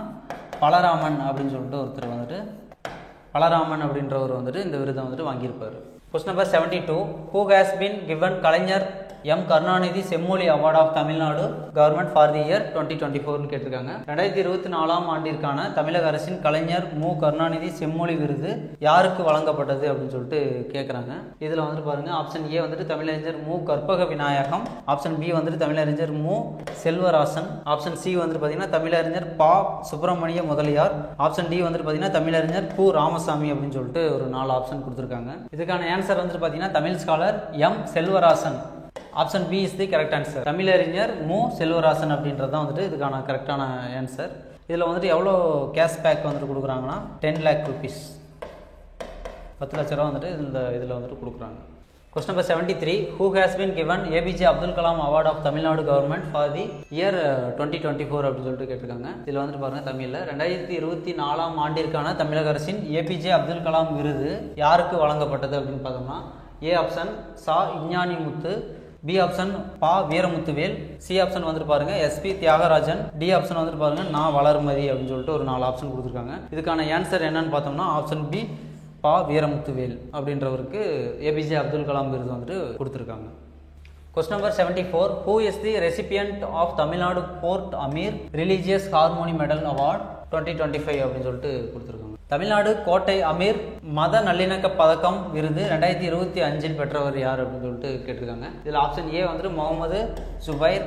பலராமன் அப்படின்னு சொல்லிட்டு ஒருத்தர் வந்துட்டு பலராமன் அப்படின்றவர் வந்துட்டு இந்த விருதை வந்துட்டு வாங்கியிருப்பார். Question number 72. Who has been given Kalaignar M Karunanidhi Semmozhi award of Tamil Nadu government for the year 2024 கேட்டிருக்காங்க. 2024ஆம் ஆண்டிற்கான தமிழக அரசின் கலைஞர் மு கருணாநிதி செம்மொழி விருது யாருக்கு வழங்கப்பட்டது அப்படின்னு சொல்லிட்டு கேட்குறாங்க. இதில் வந்துட்டு பாருங்க ஆப்ஷன் ஏ வந்துட்டு தமிழறிஞர் மு கற்பக விநாயகம், ஆப்ஷன் பி வந்துட்டு தமிழறிஞர் மு செல்வராசன், ஆப்ஷன் சி வந்துட்டு பார்த்தீங்கன்னா தமிழறிஞர் பா சுப்பிரமணிய முதலியார், ஆப்ஷன் டி வந்துட்டு பார்த்தீங்கன்னா தமிழறிஞர் கு ராமசாமி அப்படின்னு சொல்லிட்டு ஒரு 4 ஆப்ஷன் கொடுத்துருக்காங்க. இதுக்கான ஆன்சர் வந்துட்டு பார்த்தீங்கன்னா Tamil scholar M Selvarasan. Option B is the correct answer. தமிழறிஞர் மு செல்வராசன் அப்படின்றது தான் வந்துட்டு இதுக்கான கரெக்டான ஆன்சர். இதில் வந்துட்டு எவ்வளோ கேஷ் பேக் வந்துட்டு கொடுக்குறாங்கன்னா 10 lakh rupees, 10 லட்ச ரூபா வந்துட்டு இதில் வந்துட்டு கொடுக்குறாங்க. Question number 73. Who has been given APJ Abdul Kalam award of Tamil Nadu government for the year 2024 அப்படின்னு சொல்லிட்டு கேட்டிருக்காங்க. இதில் வந்துட்டு பாருங்கள் தமிழில் 2024ஆம் ஆண்டிற்கான தமிழக அரசின் APJ அப்துல் கலாம் விருது யாருக்கு வழங்கப்பட்டது அப்படின்னு பார்த்தோம்னா ஏ ஆப்ஷன் சா இஞ்ஞானி முத்து, பி ஆப்ஷன் பா வீரமுத்துவேல், சி ஆப்ஷன் வந்துட்டு பாருங்க SP தியாகராஜன், டி ஆப்ஷன் வந்துட்டு பாருங்க நான் வளர்மதி அப்படின்னு சொல்லிட்டு ஒரு 4 ஆப்ஷன் கொடுத்துருக்காங்க. இதுக்கான ஆன்சர் என்னன்னு பார்த்தோம்னா ஆப்ஷன் பி பா வீரமுத்துவேல் அப்படின்றவருக்கு APJ அப்துல் கலாம் விருது வந்துட்டு கொடுத்துருக்காங்க. Question number 74. Who is the recipient of Tamil Nadu fort Ameer religious harmony medal award 2025 அப்படின்னு சொல்லிட்டு கொடுத்துருக்காங்க. தமிழ்நாடு கோட்டை அமீர் மத நல்லிணக்க பதக்கம் விருது 2025 பெற்றவர் யார் அப்படின்னு சொல்லிட்டு கேட்டிருக்காங்க. இதில் ஆப்ஷன் ஏ வந்துட்டு முகமது சுபைர்,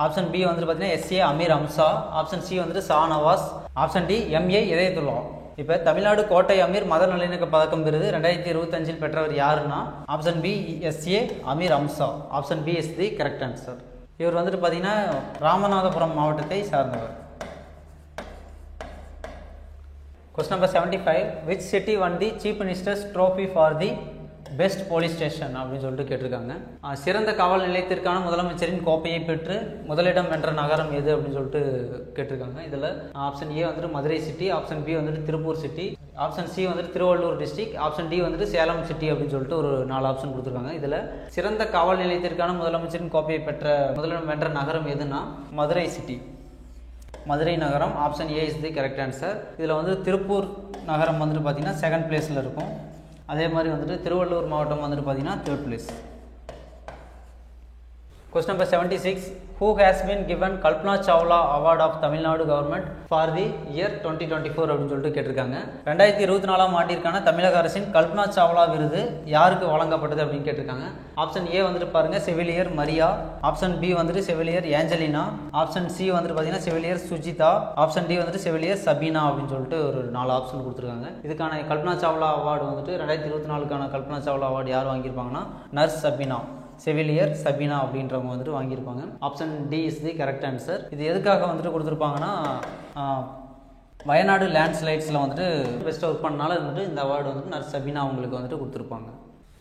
ஆப்ஷன் பி வந்துட்டு பார்த்தீங்கன்னா SA Ameer Amsa, option C வந்துட்டு Sha Nawaz, option D MA Idhayathulla. இப்போ தமிழ்நாடு கோட்டை அமீர் மத நல்லிணக்க பதக்கம் விருது 2025 பெற்றவர் யாருன்னா option B SA Ameer Amsa. Option B is the correct answer. இவர் வந்துட்டு பார்த்தீங்கன்னா ராமநாதபுரம் மாவட்டத்தை சார்ந்தவர். Question number 75. Which city won the Chief Minister's Trophy for the best police station அப்படின்னு சொல்லிட்டு கேட்டிருக்காங்க. சிறந்த காவல் நிலையத்திற்கான முதலமைச்சரின் கோப்பையை பெற்று முதலிடம் வென்ற நகரம் எது அப்படின்னு சொல்லிட்டு கேட்டிருக்காங்க. இதில் ஆப்ஷன் ஏ வந்துட்டு மதுரை சிட்டி, ஆப்ஷன் பி வந்துட்டு திருப்பூர் சிட்டி, ஆப்ஷன் சி வந்துட்டு திருவள்ளூர் டிஸ்ட்ரிக்ட், ஆப்ஷன் டி வந்துட்டு சேலம் சிட்டி அப்படின்னு சொல்லிட்டு ஒரு 4 ஆப்ஷன் கொடுத்துருக்காங்க. இதில் சிறந்த காவல் நிலையத்திற்கான முதலமைச்சரின் கோப்பையை பெற்ற முதலிடம் வென்ற நகரம் எதுனா மதுரை சிட்டி, மதுரை நகரம். Option A is the correct answer. இதில் வந்து திருப்பூர் நகரம் வந்துட்டு பார்த்தீங்கன்னா 2nd பிளேஸில் இருக்கும். அதே மாதிரி வந்துட்டு திருவள்ளூர் மாவட்டம் வந்துட்டு பார்த்தீங்கன்னா 3rd place. Question number 76. Who has been given Kalpana Chawla award of Tamil Nadu government for the year 2024 அப்படின்னு சொல்லிட்டு கேட்டிருக்காங்க. 2024ஆம் ஆண்டிற்கான தமிழக அரசின் கல்பனா சாவ்லா விருது யாருக்கு வழங்கப்பட்டது அப்படின்னு கேட்டிருக்காங்க. ஆப்ஷன் ஏ வந்துட்டு பாருங்க செவிலியர் மரியா, ஆப்ஷன் பி வந்துட்டு செவிலியர் ஏஞ்சலினா, ஆப்ஷன் சி வந்துட்டு பார்த்தீங்கன்னா செவிலியர் சுஜிதா, ஆப்ஷன் டி வந்துட்டு செவிலியர் சபீனா அப்படின்னு சொல்லிட்டு ஒரு 4 ஆப்ஷன் கொடுத்துருக்காங்க. இதுக்கான கல்பனா சாவ்லா அவார்டு வந்துட்டு 2024க்கான கல்பனா சாவ்லா அவார்டு யார் வாங்கியிருப்பாங்கன்னா நர்ஸ் சபீனா. செவிலியர் சபீனா அப்படின்றவங்க வந்துட்டு வாங்கியிருப்பாங்க. Option D is the correct answer. இது எதுக்காக வந்துட்டு கொடுத்துருப்பாங்கன்னா வயநாடு லேண்ட்ஸ்லைட்ஸில் வந்துட்டு பெஸ்ட்டாக ஒர்க் பண்ணனால வந்துட்டு இந்த அவார்டு வந்துட்டு நர்ஸ் சபீனா அவங்களுக்கு வந்துட்டு கொடுத்துருப்பாங்க.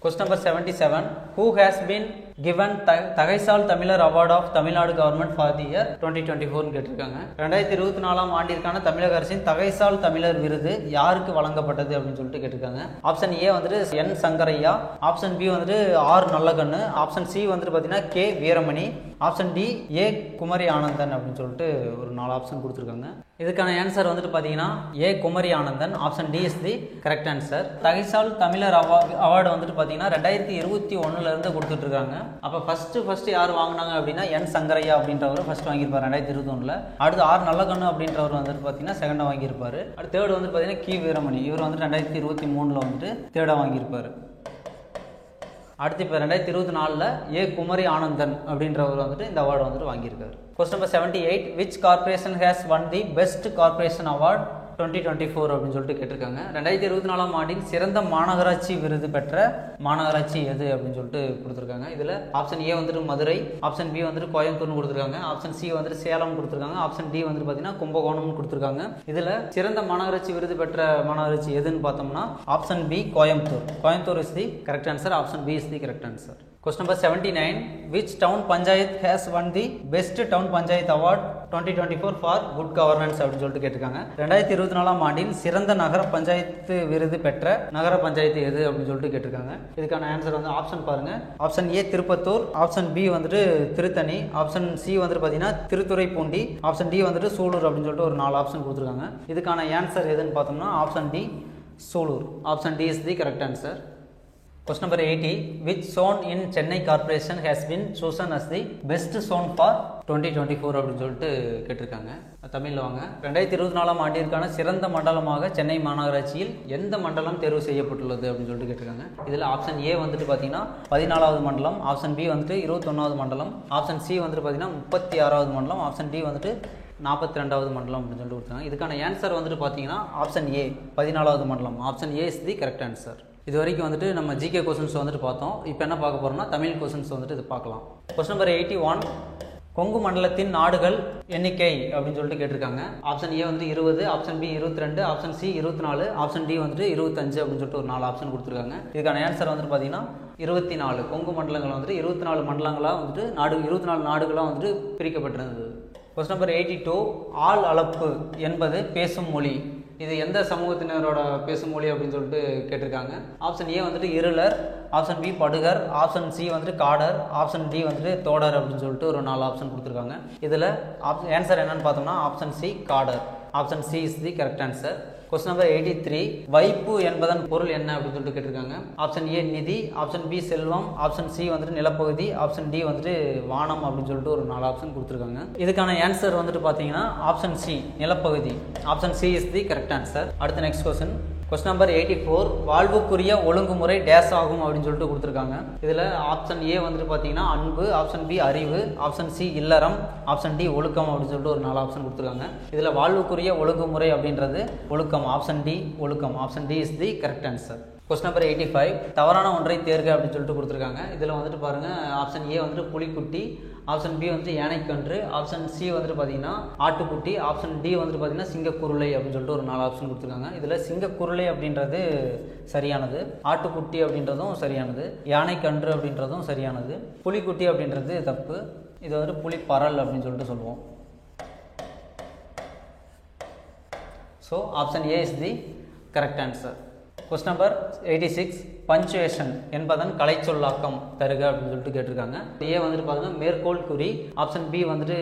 Question number 77. Who has been given Thagaisal Thamizhar award of Tamil Nadu government for the year 2024 கேட்டிருக்காங்க. 2024 ஆண்டிற்கான தமிழக அரசின் தகைசால் தமிழர் விருது யாருக்கு வழங்கப்பட்டது அப்படின்னு சொல்லிட்டு கேட்டிருக்காங்க. ஆப்ஷன் ஏ வந்துட்டு என் சங்கரையா, ஆப்ஷன் பி வந்துட்டு ஆர் நல்லகண்ணு, ஆப்ஷன் சி வந்துட்டு பார்த்தீங்கன்னா கே வீரமணி, ஆப்ஷன் டி ஏ குமரி ஆனந்தன் அப்படின்னு சொல்லிட்டு ஒரு 4 ஆப்ஷன் கொடுத்துருக்காங்க. இதுக்கான ஆன்சர் வந்துட்டு பார்த்தீங்கன்னா A Kumari Ananthan. Option D is the correct answer. Thagaisal Thamizhar award வந்துட்டு பார்த்தீங்கன்னா 2021 கொடுத்துட்டு இருக்காங்க. அப்போ ஃபர்ஸ்ட் யார் வாங்கினாங்க அப்படின்னா என் சங்கரையா அப்படின்றவர் ஃபர்ஸ்ட் வாங்கியிருப்பார் 2021. அடுத்து ஆர் நல்லகண்ணு அப்படின்றவர் வந்துட்டு பார்த்தீங்கன்னா செகண்டாக வாங்கியிருப்பாரு. அடுத்து தேர்டு வந்து பார்த்தீங்கன்னா கி வீரமணி, இவர் வந்துட்டு 2023 வந்துட்டு தேர்டாக வாங்கியிருப்பாரு. அடுத்து இப்போ 2024 ஏ குமரி ஆனந்தன் அப்படின்றவர் வந்துட்டு இந்த அவார்டு வந்துட்டு வாங்கியிருக்காரு. Question number 78. Which corporation has won the best corporation award 2024 அப்படின்னு சொல்லிட்டு கேட்டிருக்காங்க. 2024 ஆண்டின் சிறந்த மாநகராட்சி விருது பெற்ற மாநகராட்சி எது அப்படின்னு சொல்லிட்டு கொடுத்துருக்காங்க. இதில் ஆப்ஷன் ஏ வந்துட்டு மதுரை, ஆப்ஷன் பி வந்துட்டு கோயம்புத்தூர்னு கொடுத்துருக்காங்க, ஆப்ஷன் சி வந்துட்டு சேலம் கொடுத்துருக்காங்க, ஆப்ஷன் டி வந்துட்டு பார்த்தீங்கன்னா கும்பகோணம்னு கொடுத்துருக்காங்க. இதில் சிறந்த மாநகராட்சி விருது பெற்ற மாநகராட்சி எதுன்னு பார்த்தோம்னா option B Coimbatore. Coimbatore is the correct answer. Option B is the correct answer. Question number 79. Which town panchayat has won the best town panchayat award 2024 for good governance அப்படின்னு சொல்லிட்டு கேட்டிருக்காங்க. 2024 ஆண்டில் சிறந்த நகர பஞ்சாயத்து விருது பெற்ற நகர பஞ்சாயத்து எது அப்படின்னு சொல்லிட்டு கேட்டிருக்காங்க. இதுக்கான ஆன்சர் வந்து ஆப்ஷன் பாருங்க. Option A Tirupattur, option B வந்துட்டு திருத்தணி, ஆப்ஷன் சி வந்துட்டு பார்த்தீங்கன்னா திருத்துறைப்பூண்டி, ஆப்ஷன் டி வந்துட்டு சூலூர் அப்படின்னு சொல்லிட்டு ஒரு 4 ஆப்ஷன் கொடுத்துருக்காங்க. இதுக்கான ஆன்சர் எதுன்னு பார்த்தோம்னா option D Sulur. Option D is the correct answer. Question number 80. Which zone in Chennai Corporation has been chosen as the best zone for 2024 அப்படின்னு சொல்லிட்டு கேட்டிருக்காங்க. தமிழில் வாங்க. 2024 ஆண்டிற்கான சிறந்த மண்டலமாக சென்னை மாநகராட்சியில் எந்த மண்டலம் தேர்வு செய்யப்பட்டுள்ளது அப்படின்னு சொல்லிட்டு கேட்டிருக்காங்க. இதில் ஆப்ஷன் ஏ வந்துட்டு பார்த்தீங்கன்னா 14வது மண்டலம், ஆப்ஷன் பி வந்துட்டு 21வது மண்டலம், ஆப்ஷன் சி வந்துட்டு பார்த்தீங்கன்னா 36வது மண்டலம், ஆப்ஷன் டி வந்துட்டு 42வது மண்டலம் அப்படின்னு சொல்லிட்டு கொடுத்தாங்க. இதுக்கான ஆன்சர் வந்துட்டு பார்த்தீங்கன்னா ஆப்ஷன் ஏ 14வது மண்டலம். Option A is the correct answer. இது வரைக்கும் வந்துட்டு நம்ம ஜிகே கொஸ்டின்ஸ் வந்துட்டு பார்த்தோம். இப்போ என்ன பார்க்க போகிறோம்னா தமிழ் கொஸ்டின்ஸ் வந்துட்டு இது பார்க்கலாம். Question number 81. கொங்கு மண்டலத்தின் நாடுகள் எண்ணிக்கை அப்படின்னு சொல்லிட்டு கேட்டிருக்காங்க. ஆப்ஷன் ஏ வந்து 20, option B 22, option C 24, option D வந்துட்டு 25 அப்படின்னு சொல்லிட்டு ஒரு 4 ஆப்ஷன் கொடுத்துருக்காங்க. இதுக்கான ஆன்சர் வந்துட்டு பார்த்தீங்கன்னா 24. கொங்கு மண்டலங்கள் வந்துட்டு 24 மண்டலங்களாக வந்துட்டு 24 நாடுகளாக வந்துட்டு பிரிக்கப்பட்டிருந்தது. Question number 82. ஆள் அளப்பு என்பது பேசும் மொழி. இது எந்த சமூகத்தினரோட பேசும் மொழி அப்படின்னு சொல்லிட்டு கேட்டிருக்காங்க. ஆப்ஷன் ஏ வந்துட்டு இருளர், ஆப்ஷன் பி படுகர், ஆப்ஷன் சி வந்துட்டு காடர், ஆப்ஷன் டி வந்துட்டு தோடர் அப்படின்னு சொல்லிட்டு ஒரு 4 ஆப்ஷன் கொடுத்துருக்காங்க. இதில் ஆன்சர் என்னன்னு பார்த்தோம்னா option C Kadar. Option C is the correct answer. Question number 83. வைப்பு என்பதன் பொருள் என்ன அப்படின்னு சொல்லிட்டு கேட்டிருக்காங்க. ஆப்ஷன் ஏ நிதி, ஆப்ஷன் பி செல்வம், ஆப்ஷன் சி வந்துட்டு நிலப்பகுதி, ஆப்ஷன் டி வந்துட்டு வானம் அப்படின்னு சொல்லிட்டு ஒரு 4 ஆப்ஷன் கொடுத்துருக்காங்க. இதுக்கான ஆன்சர் வந்துட்டு பார்த்தீங்கன்னா ஆப்ஷன் சி நிலப்பகுதி. Option C is the correct answer. அடுத்த நெக்ஸ்ட் கொஸ்டின். Question number 84. வாழ்வுக்குரிய ஒழுங்குமுறை டேஸ் ஆகும் அப்படின்னு சொல்லிட்டு கொடுத்துருக்காங்க. இதில் ஆப்ஷன் ஏ வந்துட்டு பார்த்தீங்கன்னா அன்பு, ஆப்ஷன் பி அறிவு, ஆப்ஷன் சி இல்லறம், ஆப்ஷன் டி ஒழுக்கம் அப்படின்னு சொல்லிட்டு ஒரு 4 ஆப்ஷன் கொடுத்துருக்காங்க. இதில் வாழ்வுக்குரிய ஒழுங்குமுறை அப்படின்றது ஒழுக்கம். ஆப்ஷன் டி ஒழுக்கம். Option D is the correct answer. Question number 85. தவறான ஒன்றை தேர்க அப்படின்னு சொல்லிட்டு கொடுத்துருக்காங்க. இதில் வந்துட்டு பாருங்கள், ஆப்ஷன் ஏ வந்துட்டு புலிக்குட்டி, ஆப்ஷன் பி வந்துட்டு யானைக்கன்று, ஆப்ஷன் சி வந்துட்டு பார்த்தீங்கன்னா ஆட்டுக்குட்டி, ஆப்ஷன் டி வந்துட்டு பார்த்தீங்கன்னா சிங்கக்குருளை அப்படின்னு சொல்லிட்டு ஒரு 4 ஆப்ஷன் கொடுத்துருக்காங்க. இதில் சிங்கக்குருளை அப்படின்றது சரியானது, ஆட்டுக்குட்டி அப்படின்றதும் சரியானது, யானைக்கன்று அப்படின்றதும் சரியானது, புலிக்குட்டி அப்படின்றது தப்பு. இது வந்து புலிப்பரல் அப்படின்னு சொல்லிட்டு சொல்லுவோம். So option A is the correct answer. Question number 86. Punctuation என்பதன் கலைச்சொல்லாக்கம் தருக அப்படின்னு சொல்லிட்டு கேட்டிருக்காங்க. ஏ வந்துட்டு பார்த்தீங்கன்னா மேற்கோள் குறி, ஆப்ஷன் பி வந்துட்டு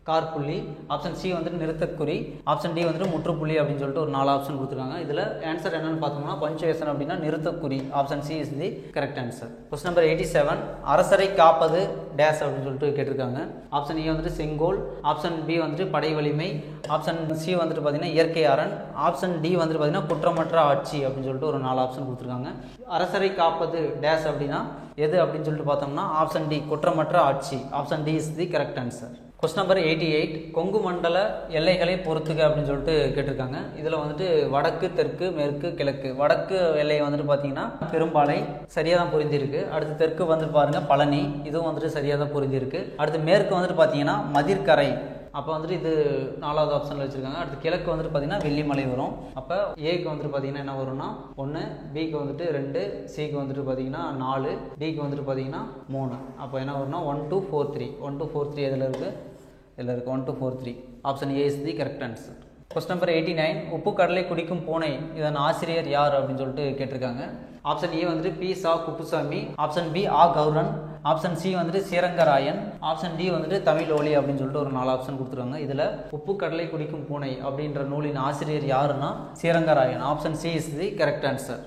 கார்புள்ளி, ஆப்ஷன் சி வந்துட்டு நிறுத்தக்குறி, ஆப்ஷன் டி வந்துட்டு முற்றுப்புள்ளி அப்படின்னு சொல்லிட்டு ஒரு 4 ஆப்ஷன் கொடுத்துருக்காங்க. இதில் ஆன்சர் என்னன்னு பார்த்தோம்னா பஞ்சுவேஷன் அப்படின்னா நிறுத்தக்குறி. Option C is the correct answer. Question number 87. அரசரை காப்பது டேஸ் அப்படின்னு சொல்லிட்டு கேட்டிருக்காங்க. ஆப்ஷன் ஏ வந்துட்டு செங்கோல், ஆப்ஷன் பி வந்துட்டு படை வலிமை, ஆப்ஷன் சி வந்துட்டு பார்த்தீங்கன்னா இயற்கை அரண், ஆப்ஷன் டி வந்துட்டு பார்த்தீங்கன்னா குற்றமற்ற ஆட்சி அப்படின்னு சொல்லிட்டு ஒரு 4 ஆப்ஷன் கொடுத்துருக்காங்க. அரசரை காப்பது டேஸ் அப்படின்னா எது அப்படின்னு சொல்லிட்டு பார்த்தோம்னா ஆப்ஷன் டி குற்றமற்ற ஆட்சி. Option D is the correct answer. Question number 88, Kongu மண்டல எல்லைகளை பொறுத்துக்க அப்படின்னு சொல்லிட்டு கேட்டிருக்காங்க. இதில் வந்துட்டு வடக்கு, தெற்கு, மேற்கு, கிழக்கு. வடக்கு எல்லை வந்துட்டு பார்த்தீங்கன்னா பெரும்பாலை, சரியாக தான் புரிஞ்சிருக்கு. அடுத்து தெற்கு வந்துட்டு பாருங்க பழனி, இதுவும் வந்துட்டு சரியாக தான் புரிஞ்சிருக்கு. அடுத்து மேற்கு வந்துட்டு பார்த்தீங்கன்னா மதிர்கரை, அப்போ வந்துட்டு இது 4வது ஆப்ஷனில் வச்சுருக்காங்க. அடுத்து கிழக்கு வந்துட்டு பார்த்தீங்கன்னா வெள்ளிமலை வரும். அப்போ ஏக்கு வந்துட்டு பார்த்தீங்கன்னா என்ன வரும்னா 1, பிக்கு வந்துட்டு 2, சிக்கு வந்துட்டு பார்த்தீங்கன்னா 4, டிக்கு வந்துட்டு பார்த்தீங்கன்னா 3. அப்போ என்ன வரும்னா 1 2 4 3. 1 2 4 3 இதில் இருக்குது, 1 2 4 3. Option A is the correct answer. Question number 89, உப்பு கடலை குடிக்கும் பூனை, இதன் ஆசிரியர் யார் அப்படின்னு சொல்லிட்டு கேட்டிருக்காங்க. ஆப்ஷன் ஏ வந்துட்டு பி சா குப்புசாமி, ஆப்ஷன் பி ஆ கௌரன், ஆப்ஷன் சி வந்துட்டு ஸ்ரீரங்கராயன், ஆப்ஷன் டி வந்துட்டு தமிழோலி அப்படின்னு சொல்லிட்டு ஒரு 4 ஆப்ஷன் கொடுத்துருக்காங்க. இதில் உப்பு கடலை குடிக்கும் பூனை அப்படின்ற நூலின் ஆசிரியர் யாருன்னா Srirangarayan. Option C is the correct answer.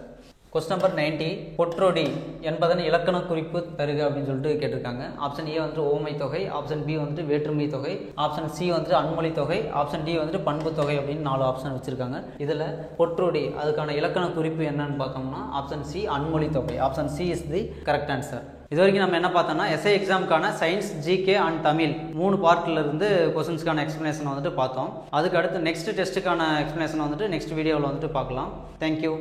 Question number 90, பொற்றொடி என்பதன் இலக்கண குறிப்பு தருக அப்படின்னு சொல்லிட்டு கேட்டிருக்காங்க. ஆப்ஷன் ஏ வந்துட்டு ஓமை தொகை, ஆப்ஷன் பி வந்துட்டு வேற்றுமை தொகை, ஆப்ஷன் சி வந்துட்டு அன்மொழி தொகை, ஆப்ஷன் டி வந்துட்டு பண்பு தொகை அப்படின்னு 4 ஆப்ஷன் வச்சிருக்காங்க. இதில் பொற்றொடி அதுக்கான இலக்கண குறிப்பு என்னன்னு பார்த்தோம்னா ஆப்ஷன் சி அன்மொழி தொகை. Option C is the correct answer. இது வரைக்கும் நம்ம என்ன பார்த்தோம்னா எஸ்ஐ எக்ஸாமுக்கான சயின்ஸ், ஜிகே அண்ட் தமிழ் 3 பார்ட்டில் இருந்து கொஸ்டின்ஸ்க்கான எக்ஸ்ப்ளனேஷன் வந்துட்டு பார்த்தோம். அதுக்கு அடுத்து நெக்ஸ்ட் டெஸ்ட்டுக்கான எக்ஸ்ப்ளனேஷன் வந்துட்டு நெக்ஸ்ட் வீடியோவில் வந்துட்டு பார்க்கலாம். தேங்க்யூ.